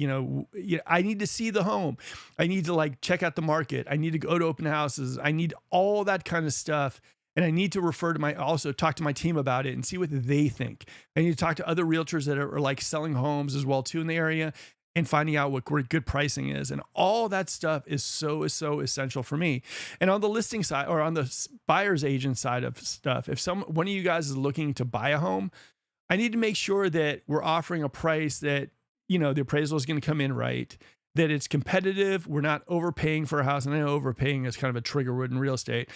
I need to see the home. I need to, like, check out the market. I need to go to open houses. I need all that kind of stuff. And I need to also talk to my team about it and see what they think. I need to talk to other realtors that are like selling homes as well too in the area, and finding out what good pricing is. And all that stuff is so essential for me. And on the listing side, or on the buyer's agent side of stuff, if one of you guys is looking to buy a home, I need to make sure that we're offering a price that, the appraisal is going to come in right, that it's competitive. We're not overpaying for a house. And I know overpaying is kind of a trigger word in real estate,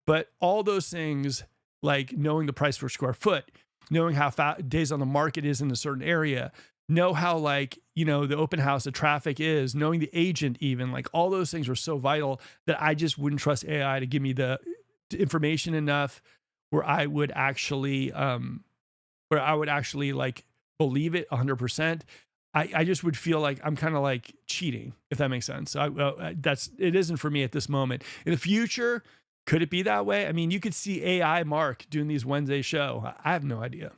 but all those things, like knowing the price per square foot, knowing how days on the market is in a certain area, know how, like, the open house, the traffic is, knowing the agent, even, like, all those things are so vital that I just wouldn't trust AI to give me the information enough where I would actually, like, believe it 100%. I just would feel like I'm kind of like cheating, if that makes sense. So it isn't for me at this moment. In the future, could it be that way? I mean, you could see AI Mark doing these Wednesday show. I have no idea.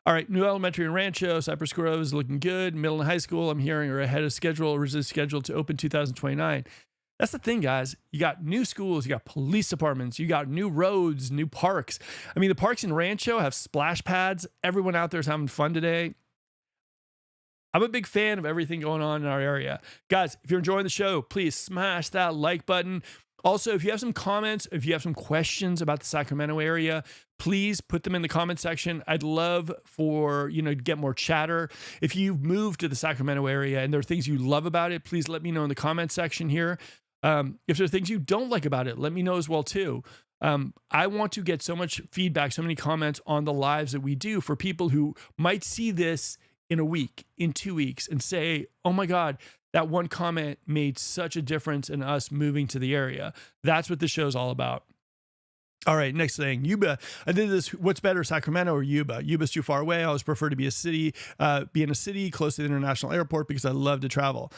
All right, new elementary in Rancho, Cypress Grove is looking good. Middle and high school, I'm hearing, are ahead of schedule, originally scheduled to open 2029. That's the thing, guys. You got new schools, you got police departments, you got new roads, new parks. I mean, the parks in Rancho have splash pads. Everyone out there is having fun today. I'm a big fan of everything going on in our area. Guys, if you're enjoying the show, please smash that like button. Also, if you have some comments, if you have some questions about the Sacramento area, please put them in the comment section. I'd love for, to get more chatter. If you've moved to the Sacramento area and there are things you love about it, please let me know in the comment section here. If there are things you don't like about it, let me know as well too. I want to get so much feedback, so many comments on the lives that we do for people who might see this in a week, in 2 weeks, and say, oh my God, that one comment made such a difference in us moving to the area. That's what the show's all about. All right, next thing, Yuba. I did this, what's better, Sacramento or Yuba? Yuba's too far away. I always prefer to be in a city close to the international airport because I love to travel.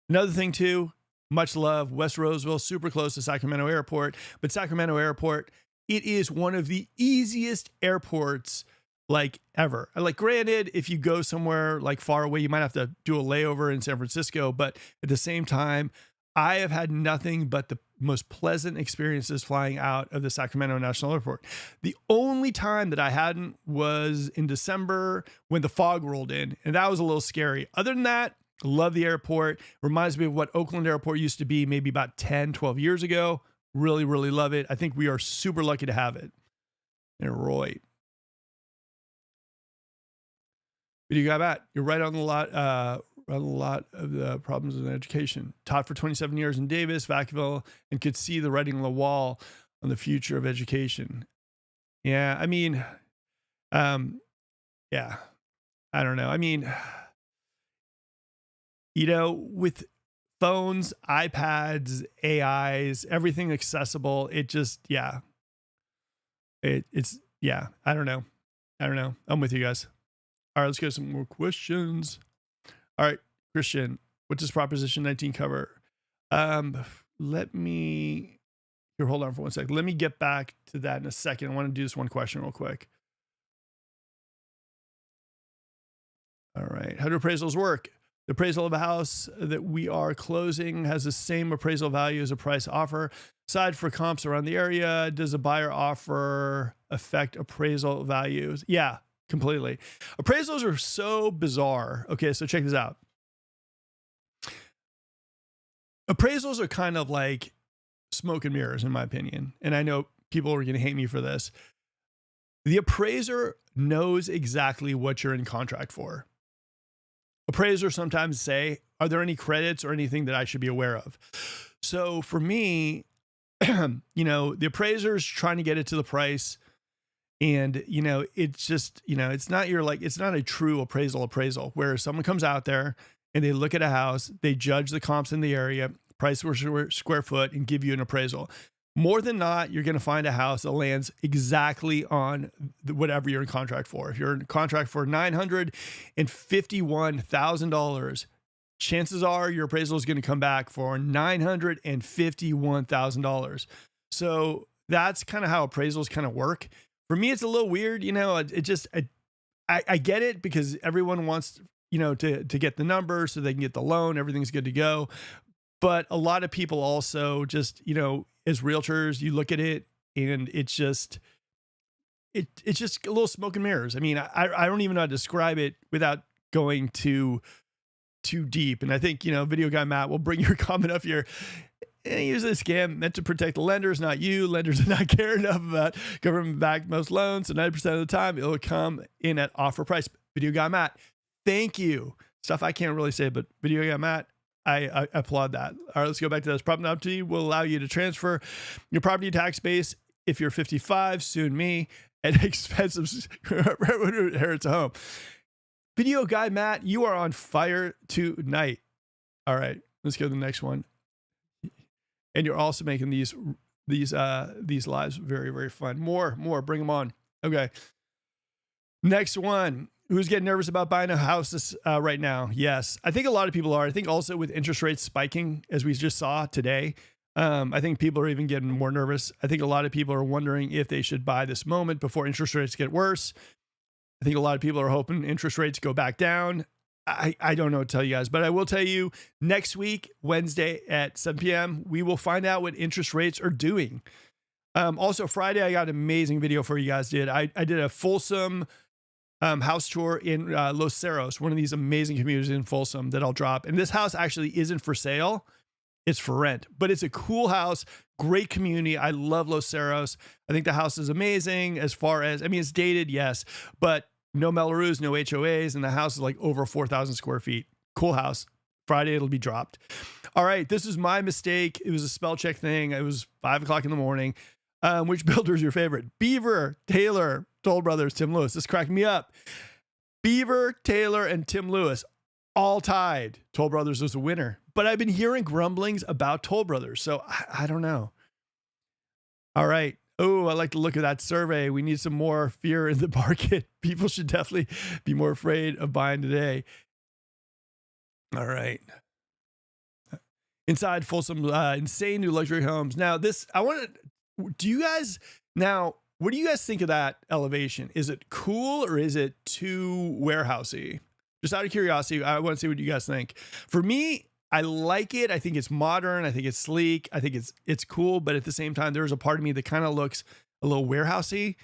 Another thing too, much love, West Roseville, super close to Sacramento Airport. But Sacramento Airport, it is one of the easiest airports like ever. Like, granted, if you go somewhere like far away, you might have to do a layover in San Francisco, but at the same time, I have had nothing but the most pleasant experiences flying out of the Sacramento National Airport. The only time that I hadn't was in December when the fog rolled in, and that was a little scary. Other than that, love the airport. Reminds me of what Oakland Airport used to be maybe about 10, 12 years ago. Really, really love it. I think we are super lucky to have it. And right. But you got that. You're right on the lot. On a lot of the problems in education. Taught for 27 years in Davis, Vacaville, and could see the writing on the wall on the future of education. Yeah, I mean, yeah, I don't know. I mean, with phones, iPads, AIs, everything accessible, it just, yeah, it's, yeah, I don't know. I'm with you guys. All right, let's go to some more questions. All right, Christian, what does Proposition 19 cover? Let me, here, hold on for 1 second. Let me get back to that in a second. I want to do this one question real quick. All right, how do appraisals work? The appraisal of a house that we are closing has the same appraisal value as a price offer. Aside for comps around the area, does a buyer offer affect appraisal values? Yeah, completely. Appraisals are so bizarre. Okay, so check this out. Appraisals are kind of like smoke and mirrors, in my opinion. And I know people are going to hate me for this. The appraiser knows exactly what you're in contract for. Appraisers sometimes say, are there any credits or anything that I should be aware of? So for me, the appraiser's trying to get it to the price. And, it's just, it's not a true appraisal where someone comes out there and they look at a house, they judge the comps in the area, price per square foot, and give you an appraisal. More than not, you're going to find a house that lands exactly on whatever you're in contract for. If you're in contract for $951,000, chances are your appraisal is going to come back for $951,000. So that's kind of how appraisals kind of work. For me, it's a little weird. I get it because everyone wants, to get the number so they can get the loan. Everything's good to go. But a lot of people also just, as realtors, you look at it and it's just a little smoke and mirrors. I mean, I don't even know how to describe it without going too deep. And I think, Video Guy Matt will bring your comment up here. Usually a scam meant to protect the lenders, not you. Lenders do not care enough about government-backed most loans. So 90% of the time, it'll come in at offer price. Video Guy Matt, thank you. Stuff I can't really say, but Video Guy Matt, I applaud that. All right, let's go back to this. Property opportunity will allow you to transfer your property tax base if you're 55, soon me, at expensive inherits a home. Video Guy Matt, you are on fire tonight. All right, let's go to the next one. And you're also making these lives very, very fun. More, bring them on. Okay. Next one. Who's getting nervous about buying a house right now? Yes. I think a lot of people are. I think also with interest rates spiking, as we just saw today, I think people are even getting more nervous. I think a lot of people are wondering if they should buy this moment before interest rates get worse. I think a lot of people are hoping interest rates go back down. I don't know what to tell you guys, but I will tell you next week, Wednesday at 7 p.m., we will find out what interest rates are doing. Also, Friday, I got an amazing video for you guys. I did a Folsom house tour in Los Cerros, one of these amazing communities in Folsom that I'll drop. And this house actually isn't for sale. It's for rent, but it's a cool house, great community. I love Los Cerros. I think the house is amazing as far as, it's dated, yes, but no Melrose, no HOAs, and the house is like over 4,000 square feet. Cool house. Friday, it'll be dropped. All right, this is my mistake. It was a spell check thing. It was 5 o'clock in the morning. Which builder is your favorite? Beaver, Taylor, Toll Brothers, Tim Lewis. This cracked me up. Beaver, Taylor, and Tim Lewis all tied. Toll Brothers was a winner. But I've been hearing grumblings about Toll Brothers, so I don't know. All right. Oh, I like the look of that survey. We need some more fear in the market. People should definitely be more afraid of buying today. All right. Inside Folsom, insane new luxury homes. Now, what do you guys think of that elevation? Is it cool or is it too warehousey? Just out of curiosity, I want to see what you guys think. For me, I like it. I think it's modern. I think it's sleek. I think it's cool. But at the same time, there's a part of me that kind of looks a little warehousey.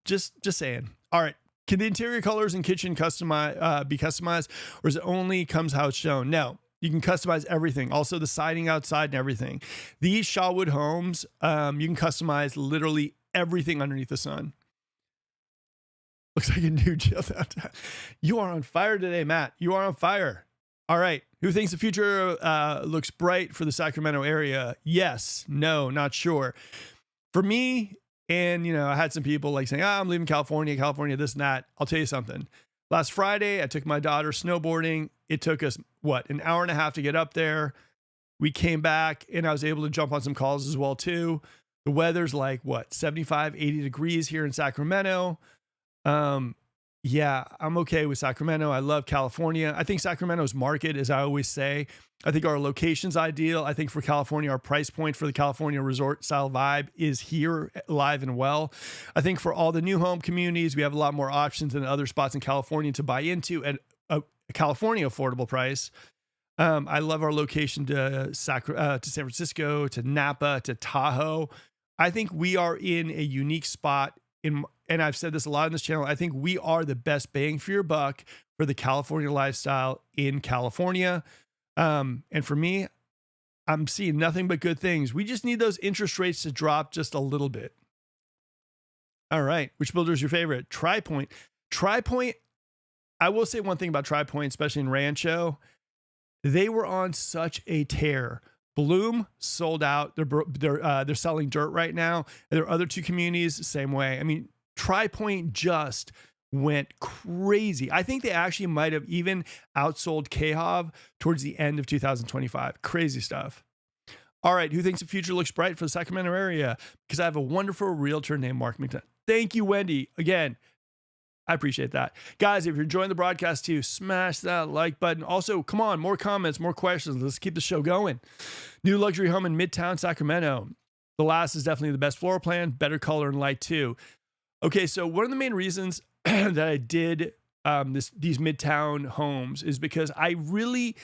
Just saying. All right. Can the interior colors and kitchen be customized, or is it only comes how it's shown? No, you can customize everything. Also the siding outside and everything. These Shawood homes, you can customize literally everything underneath the sun. Looks like a new jail downtown. You are on fire today, Matt. You are on fire. All right. Who thinks the future looks bright for the Sacramento area? Yes. No, not sure. For me, and I had some people like saying, I'm leaving California, this and that. I'll tell you something. Last Friday, I took my daughter snowboarding. It took us, an hour and a half to get up there. We came back and I was able to jump on some calls as well too. The weather's like 75, 80 degrees here in Sacramento. Yeah, I'm okay with Sacramento. I love California. I think Sacramento's market, as I always say, I think our location's ideal. I think for California, our price point for the California resort style vibe is here alive and well. I think for all the new home communities, we have a lot more options than other spots in California to buy into at a California affordable price. I love our location to San Francisco, to Napa, to Tahoe. I think we are in a unique spot and I've said this a lot on this channel. I think we are the best bang for your buck for the California lifestyle in California. And for me, I'm seeing nothing but good things. We just need those interest rates to drop just a little bit. All right. Which builder is your favorite? TriPoint. TriPoint. I will say one thing about TriPoint, especially in Rancho. They were on such a tear. Bloom sold out. They're selling dirt right now. And their other two communities, same way. I mean, TriPoint just went crazy. I think they actually might have even outsold KHOV towards the end of 2025. Crazy stuff. All right, who thinks the future looks bright for the Sacramento area? Because I have a wonderful realtor named Mark McDonough. Thank you, Wendy. Again, I appreciate that. Guys, if you're enjoying the broadcast too, smash that like button. Also, come on, more comments, more questions. Let's keep the show going. New luxury home in Midtown, Sacramento. The last is definitely the best floor plan, better color and light too. Okay, so one of the main reasons that I did these Midtown homes is because I videoed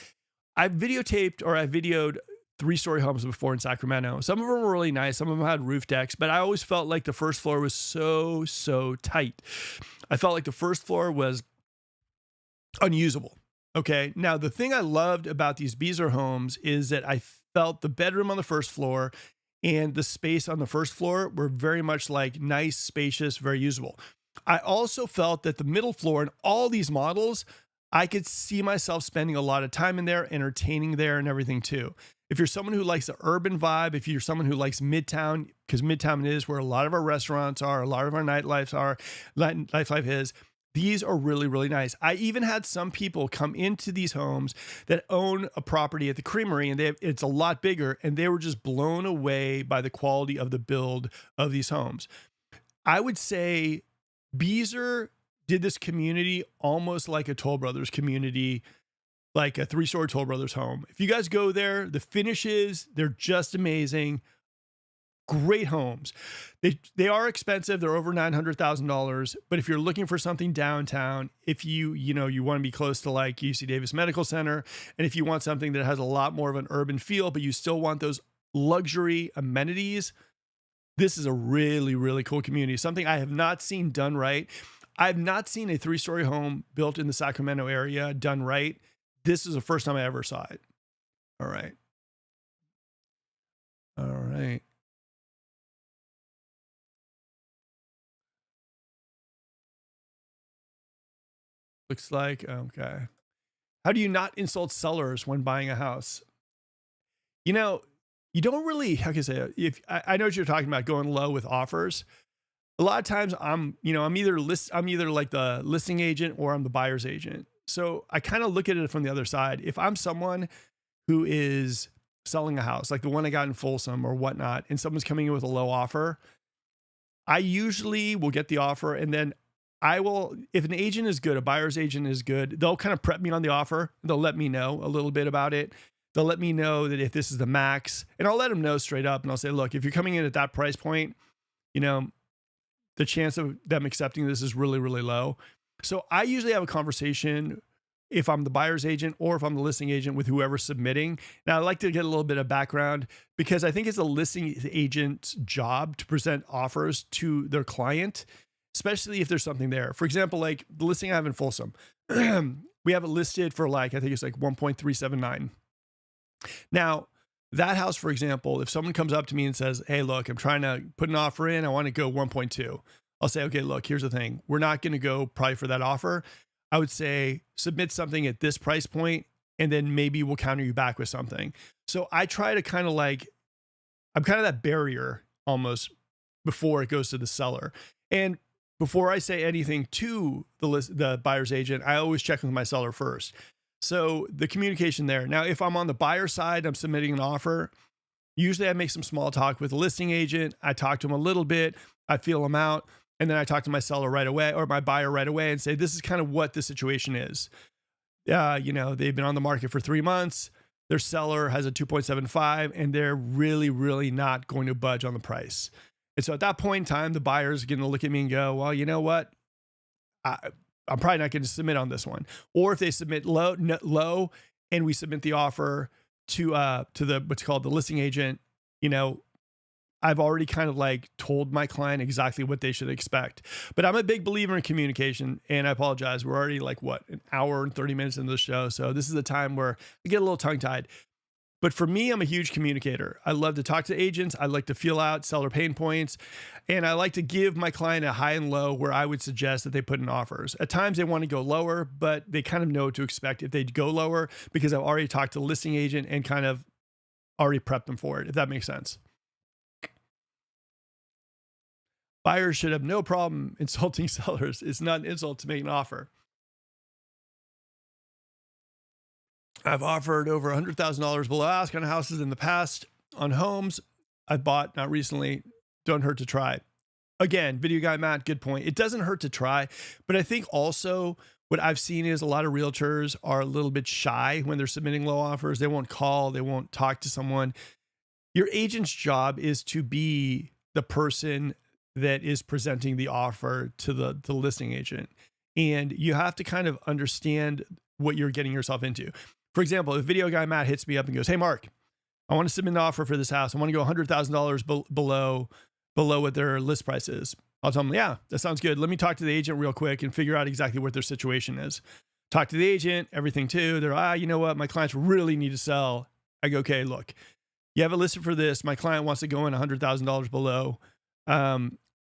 3-story homes before in Sacramento. Some of them were really nice. Some of them had roof decks, but I always felt like the first floor was so tight. I felt like the first floor was unusable. Okay. Now, the thing I loved about these Beazer homes is that I felt the bedroom on the first floor and the space on the first floor were very much like nice, spacious, very usable. I also felt that the middle floor in all these models, I could see myself spending a lot of time in there, entertaining there and everything too. If you're someone who likes the urban vibe, if you're someone who likes Midtown, because Midtown is where a lot of our restaurants are, a lot of our nightlife is, these are really, really nice. I even had some people come into these homes that own a property at the Creamery, and it's a lot bigger, and they were just blown away by the quality of the build of these homes. I would say Beazer did this community almost like a Toll Brothers community, like a 3-story Toll Brothers home. If you guys go there, the finishes, they're just amazing. Great homes. They are expensive. They're over $900,000. But if you're looking for something downtown, if you want to be close to like UC Davis Medical Center, and if you want something that has a lot more of an urban feel, but you still want those luxury amenities, this is a really, really cool community. Something I have not seen done right. I've not seen a 3-story home built in the Sacramento area done right. This is the first time I ever saw it. All right. All right. Looks like, okay. How do you not insult sellers when buying a house? You don't really, how can I say it? If I know what you're talking about, going low with offers. A lot of times I'm either like the listing agent or I'm the buyer's agent. So I kind of look at it from the other side. If I'm someone who is selling a house, like the one I got in Folsom or whatnot, and someone's coming in with a low offer, I usually will get the offer, and then if an agent is good, a buyer's agent is good, they'll kind of prep me on the offer. They'll let me know a little bit about it. They'll let me know that if this is the max, and I'll let them know straight up, and I'll say, look, if you're coming in at that price point, the chance of them accepting this is really, really low. So I usually have a conversation if I'm the buyer's agent or if I'm the listing agent with whoever's submitting. Now I like to get a little bit of background because I think it's a listing agent's job to present offers to their client, especially if there's something there. For example, like the listing I have in Folsom, we have it listed for I think it's like 1.379. Now that house, for example, if someone comes up to me and says, hey, look, I'm trying to put an offer in, I want to go 1.2. I'll say, okay, look, here's the thing. We're not going to go probably for that offer. I would say submit something at this price point, and then maybe we'll counter you back with something. So I try to kind of like, I'm kind of that barrier almost before it goes to the seller. And before I say anything to the buyer's agent, I always check with my seller first. So the communication there. Now, if I'm on the buyer side, I'm submitting an offer. Usually I make some small talk with the listing agent. I talk to him a little bit. I feel him out. And then I talk to my seller right away, or my buyer right away, and say, this is kind of what the situation is. They've been on the market for 3 months. Their seller has a 2.75, and they're really, really not going to budge on the price. And so at that point in time, the buyer's going to look at me and go, well, you know what? I'm probably not going to submit on this one. Or if they submit low, and we submit the offer to the what's called the listing agent, I've already kind of like told my client exactly what they should expect. But I'm a big believer in communication, and I apologize. We're already like an hour and 30 minutes into the show. So this is the time where I get a little tongue tied. But for me, I'm a huge communicator. I love to talk to agents. I like to feel out seller pain points. And I like to give my client a high and low where I would suggest that they put in offers. At times they want to go lower, but they kind of know what to expect if they go lower, because I've already talked to the listing agent and kind of already prepped them for it, if that makes sense. Buyers should have no problem insulting sellers. It's not an insult to make an offer. I've offered over $100,000 below ask on houses in the past on homes I've bought, not recently. Don't hurt to try. Again, video guy Matt, good point. It doesn't hurt to try, but I think also what I've seen is a lot of realtors are a little bit shy when they're submitting low offers. They won't call, they won't talk to someone. Your agent's job is to be the person that is presenting the offer to the listing agent. And you have to kind of understand what you're getting yourself into. For example, if video guy Matt hits me up and goes, hey, Mark, I want to submit an offer for this house. I want to go $100,000 below what their list price is. I'll tell them, yeah, that sounds good. Let me talk to the agent real quick and figure out exactly what their situation is. Talk to the agent, everything too. They're, you know what? My clients really need to sell. I go, okay, look, you have it listed for this. My client wants to go in $100,000 below.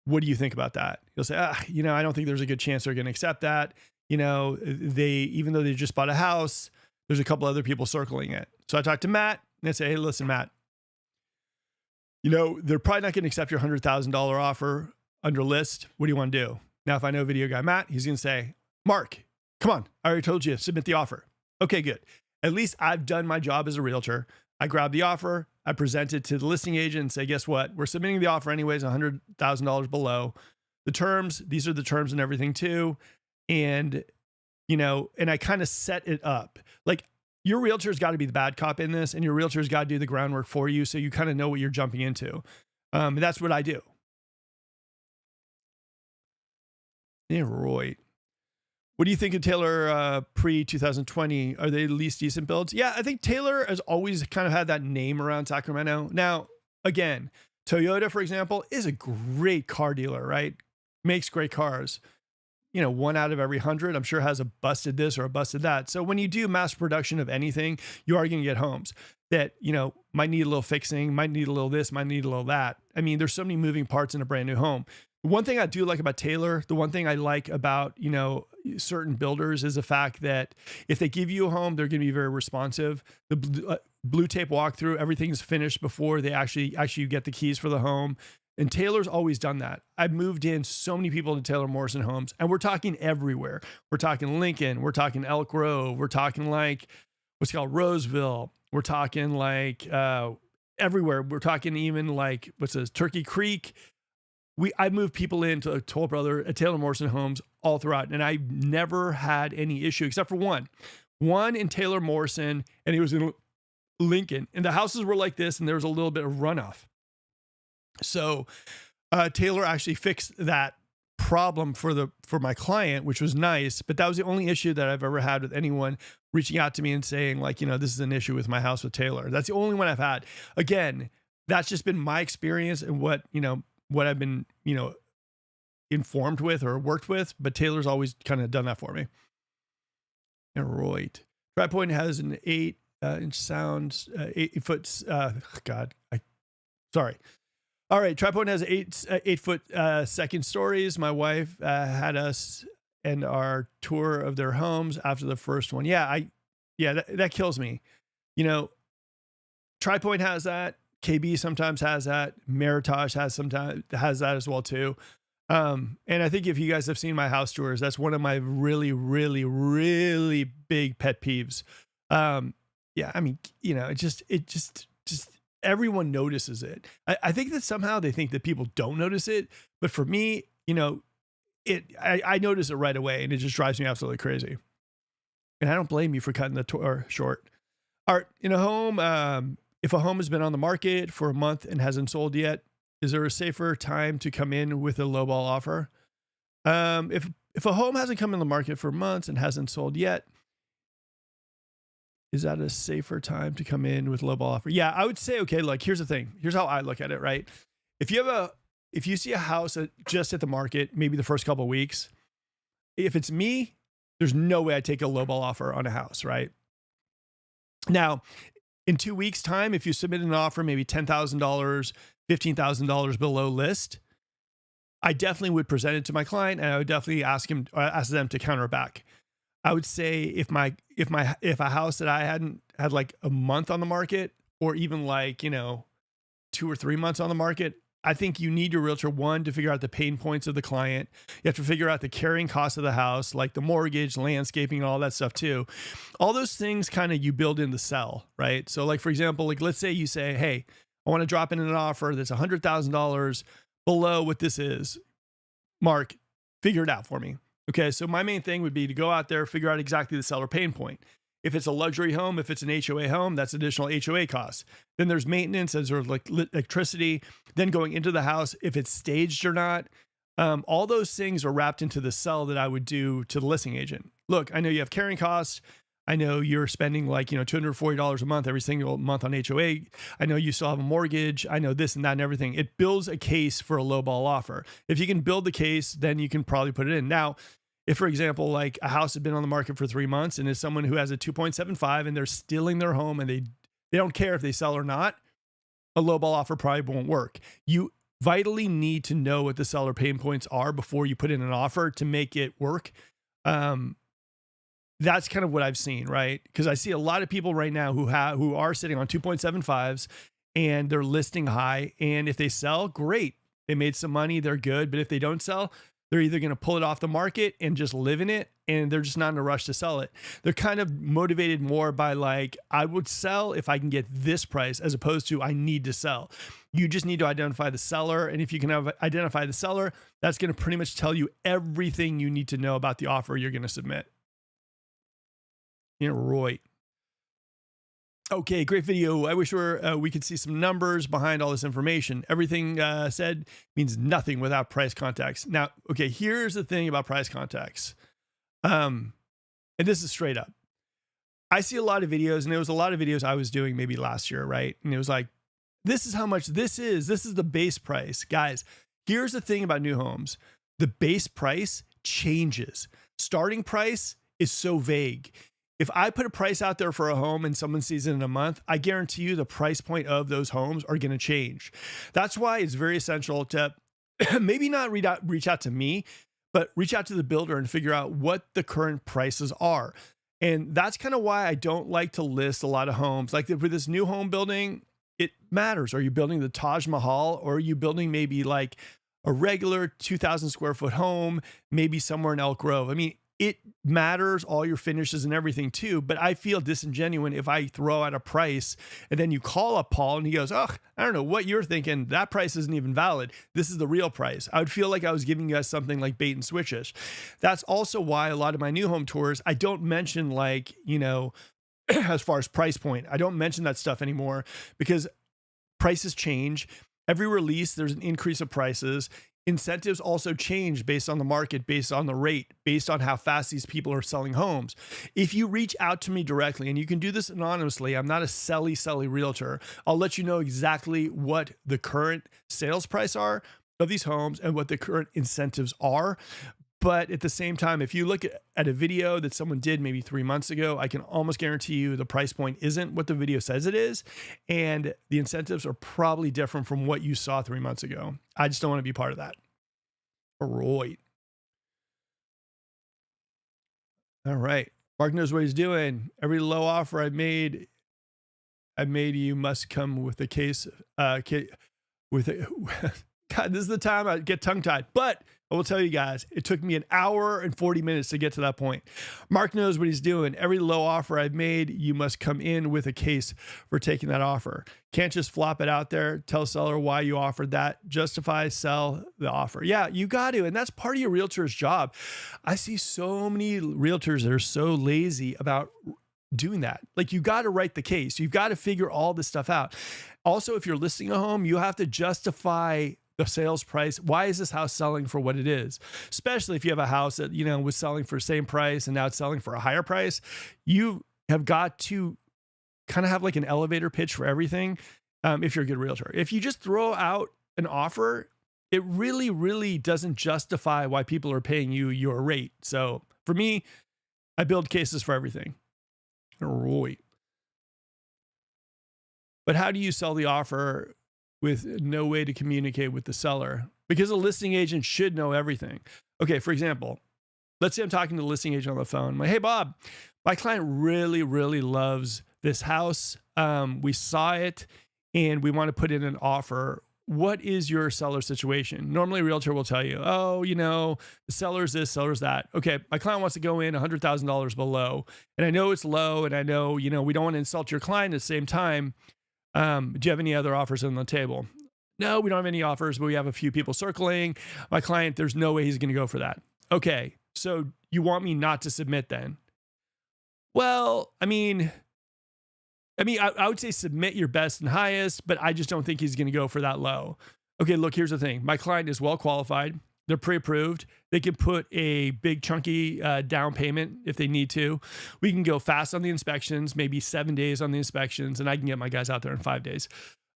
What do you think about that? He'll say, I don't think there's a good chance they're going to accept that. Even though they just bought a house, there's a couple other people circling it. So I talked to Matt and I say, hey, listen, Matt, they're probably not going to accept your $100,000 offer under list. What do you want to do? Now, if I know video guy Matt, he's going to say, Mark, come on. I already told you, submit the offer. Okay, good. At least I've done my job as a realtor. I grab the offer. I present it to the listing agent and say, guess what? We're submitting the offer anyways, $100,000 below. The terms, these are the terms and everything too. And I kind of set it up. Like, your realtor's got to be the bad cop in this, and your realtor's got to do the groundwork for you, so you kind of know what you're jumping into. That's what I do. Yeah, right. What do you think of Taylor pre-2020? Are they the least decent builds? Yeah, I think Taylor has always kind of had that name around Sacramento. Now, again, Toyota, for example, is a great car dealer, right? Makes great cars. 1 out of every 100, I'm sure, has a busted this or a busted that. So when you do mass production of anything, you are going to get homes that, might need a little fixing, might need a little this, might need a little that. I mean, there's so many moving parts in a brand new home. The one thing I do like about Taylor, the one thing I like about, certain builders is the fact that if they give you a home, they're going to be very responsive. The blue tape walkthrough, everything's finished before they actually get the keys for the home. And Taylor's always done that. I've moved in so many people to Taylor Morrison homes, and we're talking everywhere. We're talking Lincoln. We're talking Elk Grove. We're talking like what's called Roseville. We're talking like everywhere. We're talking even like Turkey Creek. I moved people into Toll Brother at Taylor Morrison homes all throughout, and I never had any issue except for one in Taylor Morrison, and it was in Lincoln, and the houses were like this, and there was a little bit of runoff. So Taylor actually fixed that problem for my client, which was nice, but that was the only issue that I've ever had with anyone reaching out to me and saying like, this is an issue with my house with Taylor. That's the only one I've had. Again, that's just been my experience and what I've been, informed with or worked with, but Taylor's always kind of done that for me. All right. Tri Point has an 8-inch sound, 8 foot, sorry. All right, Tri Point has 8 foot second stories. My wife had us and our tour of their homes after the first one. Yeah, that kills me. You know, Tri Point has that. KB sometimes has that. Meritage has that as well too. And I think if you guys have seen my house tours, that's one of my really, really, really big pet peeves. Yeah, I mean, it just everyone notices it. I think that somehow they think that people don't notice it, but for me, I notice it right away, and it just drives me absolutely crazy. And I don't blame you for cutting the tour short. All right, in a home, if a home has been on the market for a month and hasn't sold yet, is there a safer time to come in with a lowball offer? If a home hasn't come in the market for months and hasn't sold yet, is that a safer time to come in with lowball offer? Yeah, I would say, okay, look, here's the thing. Here's how I look at it, right? If you see a house just at the market, maybe the first couple of weeks, if it's me, there's no way I'd take a lowball offer on a house, right? Now, in 2 weeks' time, if you submit an offer, maybe $10,000, $15,000 below list, I definitely would present it to my client, and I would definitely ask them to counter back. I would say if a house that I hadn't had like a month on the market, or even like 2 or 3 months on the market, I think you need your realtor, one, to figure out the pain points of the client. You have to figure out the carrying cost of the house, like the mortgage, landscaping, and all that stuff too. All those things kind of you build in the sell, right? So like, for example, like let's say you say, hey, I want to drop in an offer that's $100,000 below what this is. Mark, figure it out for me. Okay, so my main thing would be to go out there, figure out exactly the seller pain point. If it's a luxury home, if it's an HOA home, that's additional HOA costs. Then there's maintenance, as there's like electricity, then going into the house, if it's staged or not. All those things are wrapped into the sell that I would do to the listing agent. Look, I know you have carrying costs. I know you're spending like, $240 a month every single month on HOA. I know you still have a mortgage. I know this and that and everything. It builds a case for a lowball offer. If you can build the case, then you can probably put it in. Now, if, for example, like a house had been on the market for 3 months and is someone who has a 2.75 and they're stealing their home and they don't care if they sell or not, a lowball offer probably won't work. You vitally need to know what the seller pain points are before you put in an offer to make it work. That's kind of what I've seen, right? Because I see a lot of people right now who are sitting on 2.75s and they're listing high. And if they sell, great. They made some money. They're good. But if they don't sell, they're either going to pull it off the market and just live in it, and they're just not in a rush to sell it. They're kind of motivated more by like, I would sell if I can get this price, as opposed to I need to sell. You just need to identify the seller. And if you can identify the seller, that's going to pretty much tell you everything you need to know about the offer you're going to submit. Right. Okay, great video. I wish we could see some numbers behind all this information. Everything said means nothing without price context. Now, okay, here's the thing about price context. And this is straight up. I see a lot of videos, and there was a lot of videos I was doing maybe last year, right? And it was like, this is how much this is. This is the base price. Guys, here's the thing about new homes. The base price changes. Starting price is so vague. If I put a price out there for a home and someone sees it in a month, I guarantee you the price point of those homes are going to change. That's why it's very essential to maybe not reach out to me, but reach out to the builder and figure out what the current prices are. And that's kind of why I don't like to list a lot of homes. Like with this new home building, it matters. Are you building the Taj Mahal, or are you building maybe like a regular 2,000 square foot home, maybe somewhere in Elk Grove? I mean, it matters, all your finishes and everything too, but I feel disingenuous if I throw out a price and then you call up Paul and he goes, oh, I don't know what you're thinking. That price isn't even valid. This is the real price. I would feel like I was giving you guys something like bait and switches. That's also why a lot of my new home tours, I don't mention like, as far as price point, I don't mention that stuff anymore because prices change. Every release, there's an increase of prices. Incentives also change based on the market, based on the rate, based on how fast these people are selling homes. If you reach out to me directly, and you can do this anonymously, I'm not a selly realtor. I'll let you know exactly what the current sales price are of these homes and what the current incentives are. But at the same time, if you look at a video that someone did maybe 3 months ago, I can almost guarantee you the price point isn't what the video says it is. And the incentives are probably different from what you saw 3 months ago. I just don't want to be part of that. Right. All right. Mark knows what he's doing. Every low offer I made you must come with a case, with a, God, this is the time I get tongue tied, but I will tell you guys, it took me an hour and 40 minutes to get to that point. Mark knows what he's doing. Every low offer I've made, you must come in with a case for taking that offer. Can't just flop it out there. Tell seller why you offered that. Justify, sell the offer. Yeah, you got to. And that's part of your realtor's job. I see so many realtors that are so lazy about doing that. Like, you got to write the case. You've got to figure all this stuff out. Also, if you're listing a home, you have to justify the sales price. Why is this house selling for what it is? Especially if you have a house that, you know, was selling for the same price and now it's selling for a higher price. You have got to kind of have like an elevator pitch for everything. If you're a good realtor, if you just throw out an offer, it really, really doesn't justify why people are paying you your rate. So for me, I build cases for everything. Right. But how do you sell the offer with no way to communicate with the seller? Because a listing agent should know everything. Okay, for example, let's say I'm talking to the listing agent on the phone. I'm like, hey, Bob, my client really, really loves this house. We saw it and we want to put in an offer. What is your seller situation? Normally a realtor will tell you, oh, you know, the seller's this, seller's that. Okay, my client wants to go in $100,000 below. And I know it's low and I know, you know, we don't want to insult your client at the same time. Do you have any other offers on the table? No, we don't have any offers, but we have a few people circling. My client, there's no way he's going to go for that. Okay, so you want me not to submit then? Well, I would say submit your best and highest, but I just don't think he's going to go for that low. Okay, look, here's the thing. My client is well qualified. They're pre-approved. They can put a big chunky down payment if they need to. We can go fast on the inspections, maybe 7 days on the inspections, and I can get my guys out there in 5 days.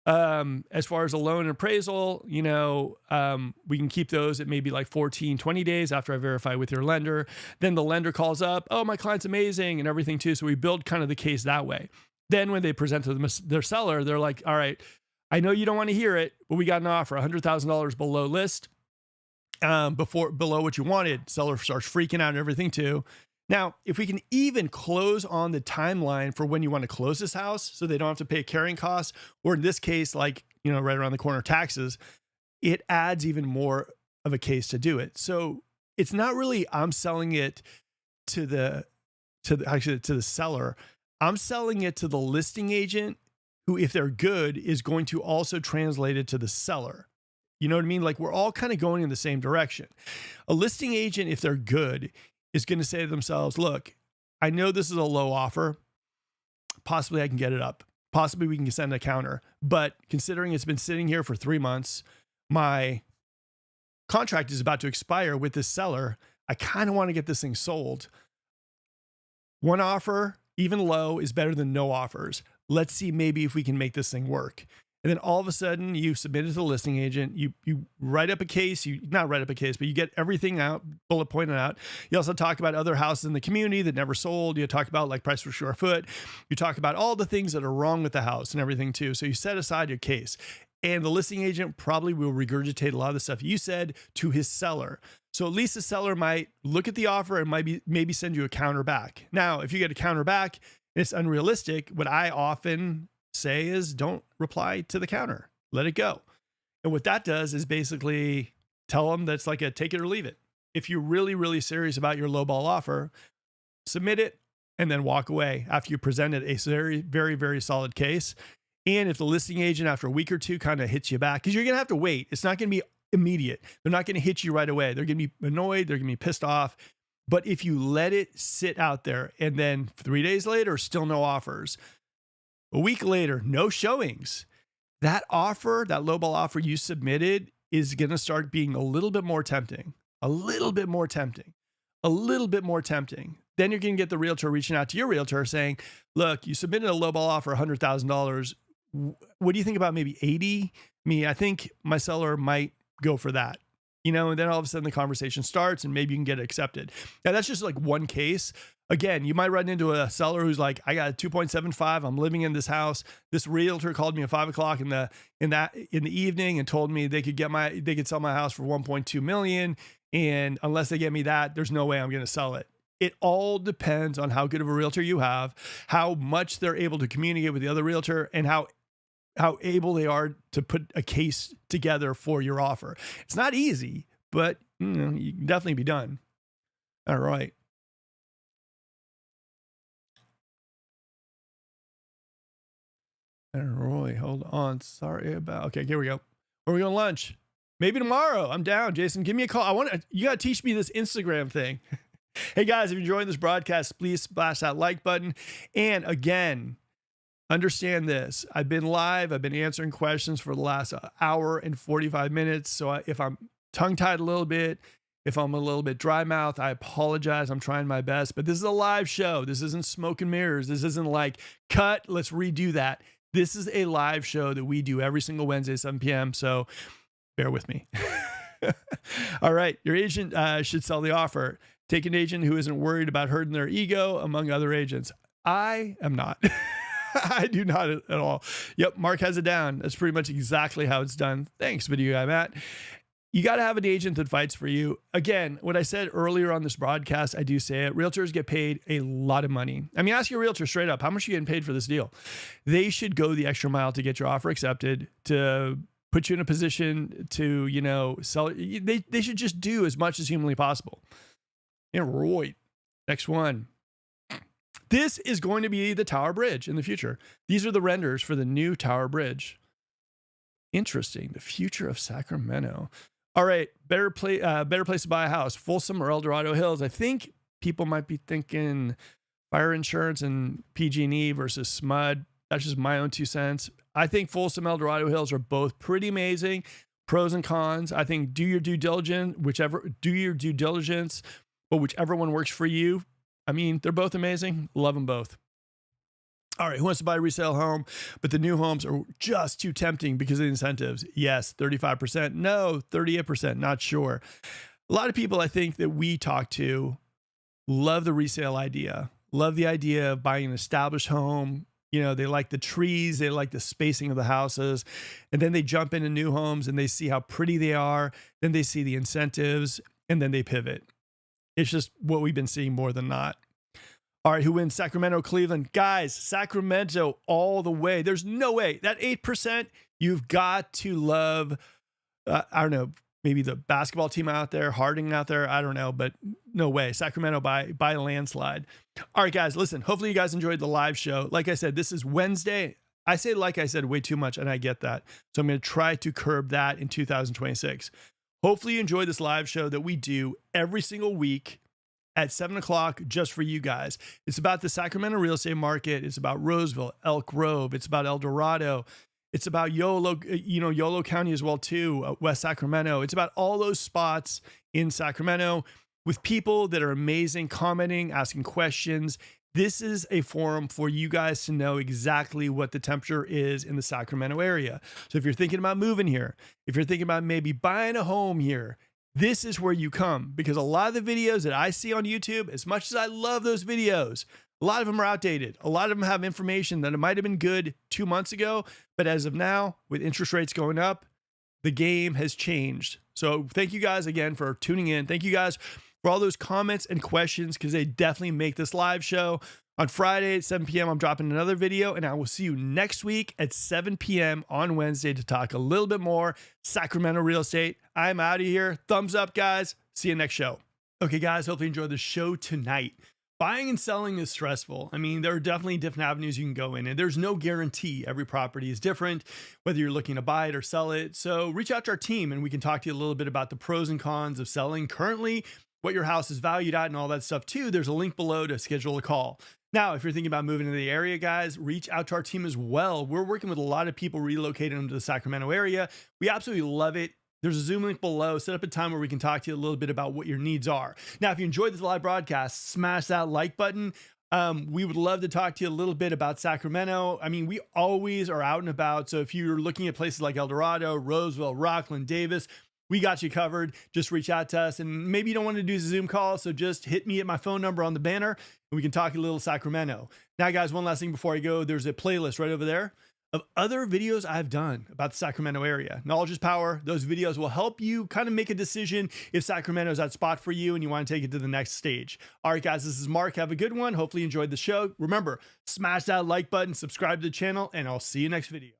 As far as a loan and appraisal, you know, we can keep those at maybe like 14, 20 days after I verify with your lender. Then the lender calls up, oh, my client's amazing and everything too. So we build kind of the case that way. Then when they present to their seller, they're like, all right, I know you don't want to hear it, but we got an offer, $100,000 below list. Below what you wanted. Seller starts freaking out and everything too. Now, if we can even close on the timeline for when you want to close this house so they don't have to pay carrying costs, or in this case, like, you know, right around the corner taxes, it adds even more of a case to do it. So it's not really, I'm selling it to the seller. I'm selling it to the listing agent who, if they're good, is going to also translate it to the seller. You know what I mean? Like, we're all kind of going in the same direction. A listing agent, if they're good, is going to say to themselves, look, I know this is a low offer. Possibly I can get it up. Possibly we can send a counter. But considering it's been sitting here for 3 months, my contract is about to expire with this seller. I kind of want to get this thing sold. One offer, even low, is better than no offers. Let's see maybe if we can make this thing work. And then all of a sudden you submit it to the listing agent, you write up a case, not write up a case, but you get everything out, bullet pointed out. You also talk about other houses in the community that never sold. You talk about like price per square foot. You talk about all the things that are wrong with the house and everything too. So you set aside your case, and the listing agent probably will regurgitate a lot of the stuff you said to his seller. So at least the seller might look at the offer and maybe send you a counter back. Now, if you get a counter back and it's unrealistic, what I often say is don't reply to the counter, let it go. And what that does is basically tell them that's like a take it or leave it. If you're really, really serious about your lowball offer, submit it and then walk away after you presented a very, very, very solid case. And if the listing agent after a week or two kind of hits you back, because you're going to have to wait, it's not going to be immediate. They're not going to hit you right away. They're going to be annoyed. They're going to be pissed off. But if you let it sit out there and then 3 days later, still no offers, a week later, no showings, that offer, that lowball offer you submitted is going to start being a little bit more tempting, a little bit more tempting, a little bit more tempting. Then you're going to get the realtor reaching out to your realtor saying, look, you submitted a lowball offer, $100,000. What do you think about maybe 80? I think my seller might go for that. and then all of a sudden the conversation starts and maybe you can get it accepted. Now that's just like one case. Again, you might run into a seller who's like, I got a 2.75. I'm living in this house. This realtor called me at 5:00 in the evening and told me they could sell my house for 1.2 million. And unless they get me that, there's no way I'm going to sell it. It all depends on how good of a realtor you have, how much they're able to communicate with the other realtor, and how able they are to put a case together for your offer. It's not easy, but you can definitely be done. All right. All right, hold on. Sorry about. Okay, here we go. Where are we going to lunch? Maybe tomorrow. I'm down. Jason, give me a call. You got to teach me this Instagram thing. Hey guys, if you're enjoying this broadcast, please splash that like button. And again, understand this. I've been live. I've been answering questions for the last hour and 45 minutes. So if I'm tongue-tied a little bit, if I'm a little bit dry mouth, I apologize. I'm trying my best, but this is a live show. This isn't smoke and mirrors. This isn't like cut, let's redo that. This is a live show that we do every single Wednesday, 7 p.m. So bear with me. All right. Your agent should sell the offer. Take an agent who isn't worried about hurting their ego, among other agents. I am not. I do not at all. Yep. Mark has it down. That's pretty much exactly how it's done. Thanks, video guy Matt. You got to have an agent that fights for you. Again, what I said earlier on this broadcast, I do say it. Realtors get paid a lot of money. I mean, ask your realtor straight up, how much are you getting paid for this deal? They should go the extra mile to get your offer accepted, to put you in a position to, sell it. They should just do as much as humanly possible. Yeah, right. Next one. This is going to be the Tower Bridge in the future. These are the renders for the new Tower Bridge. Interesting. The future of Sacramento. All right, better place to buy a house, Folsom or El Dorado Hills. I think people might be thinking fire insurance and PG&E versus SMUD. That's just my own 2 cents. I think Folsom, El Dorado Hills are both pretty amazing. Pros and cons. I think do your due diligence, but whichever one works for you. I mean, they're both amazing. Love them both. All right, who wants to buy a resale home, but the new homes are just too tempting because of the incentives? Yes, 35%. No, 38%. Not sure. A lot of people I think that we talk to love the resale idea, love the idea of buying an established home. They like the trees, they like the spacing of the houses, and then they jump into new homes and they see how pretty they are. Then they see the incentives and then they pivot. It's just what we've been seeing more than not. All right, who wins? Sacramento, Cleveland. Guys, Sacramento all the way. There's no way. That 8%, you've got to love, I don't know, maybe the basketball team out there, Harding out there. I don't know, but no way. Sacramento by a landslide. All right, guys, listen, hopefully you guys enjoyed the live show. Like I said, this is Wednesday. I say like I said way too much, and I get that. So I'm going to try to curb that in 2026. Hopefully you enjoy this live show that we do every single week at 7:00 just for you guys. It's about the Sacramento real estate market. It's about Roseville, Elk Grove. It's about El Dorado. It's about Yolo County as well too, West Sacramento. It's about all those spots in Sacramento with people that are amazing, commenting, asking questions. This is a forum for you guys to know exactly what the temperature is in the Sacramento area. So if you're thinking about moving here, if you're thinking about maybe buying a home here, this is where you come, because a lot of the videos that I see on YouTube, as much as I love those videos, a lot of them are outdated. A lot of them have information that it might have been good 2 months ago, but as of now, with interest rates going up, the game has changed. So thank you guys again for tuning in. Thank you guys for all those comments and questions, because they definitely make this live show. On Friday at 7 p.m., I'm dropping another video, and I will see you next week at 7 p.m. on Wednesday to talk a little bit more Sacramento real estate. I'm out of here. Thumbs up, guys. See you next show. Okay, guys, hopefully you enjoyed the show tonight. Buying and selling is stressful. I mean, there are definitely different avenues you can go in, and there's no guarantee. Every property is different, whether you're looking to buy it or sell it. So reach out to our team, and we can talk to you a little bit about the pros and cons of selling currently, what your house is valued at, and all that stuff too. There's a link below to schedule a call. Now, if you're thinking about moving to the area, guys, reach out to our team as well. We're working with a lot of people relocating them to the Sacramento area. We absolutely love it. There's a Zoom link below. Set up a time where we can talk to you a little bit about what your needs are. Now, if you enjoyed this live broadcast, smash that like button. We would love to talk to you a little bit about Sacramento. I mean, we always are out and about. So if you're looking at places like El Dorado, Roseville, Rocklin, Davis, we got you covered. Just reach out to us. And maybe you don't want to do a Zoom call, so just hit me at my phone number on the banner and we can talk a little Sacramento. Now, guys, one last thing before I go. There's a playlist right over there of other videos I've done about the Sacramento area. Knowledge is power. Those videos will help you kind of make a decision if Sacramento is that spot for you and you want to take it to the next stage. All right, guys, this is Mark. Have a good one. Hopefully you enjoyed the show. Remember, smash that like button, subscribe to the channel, and I'll see you next video.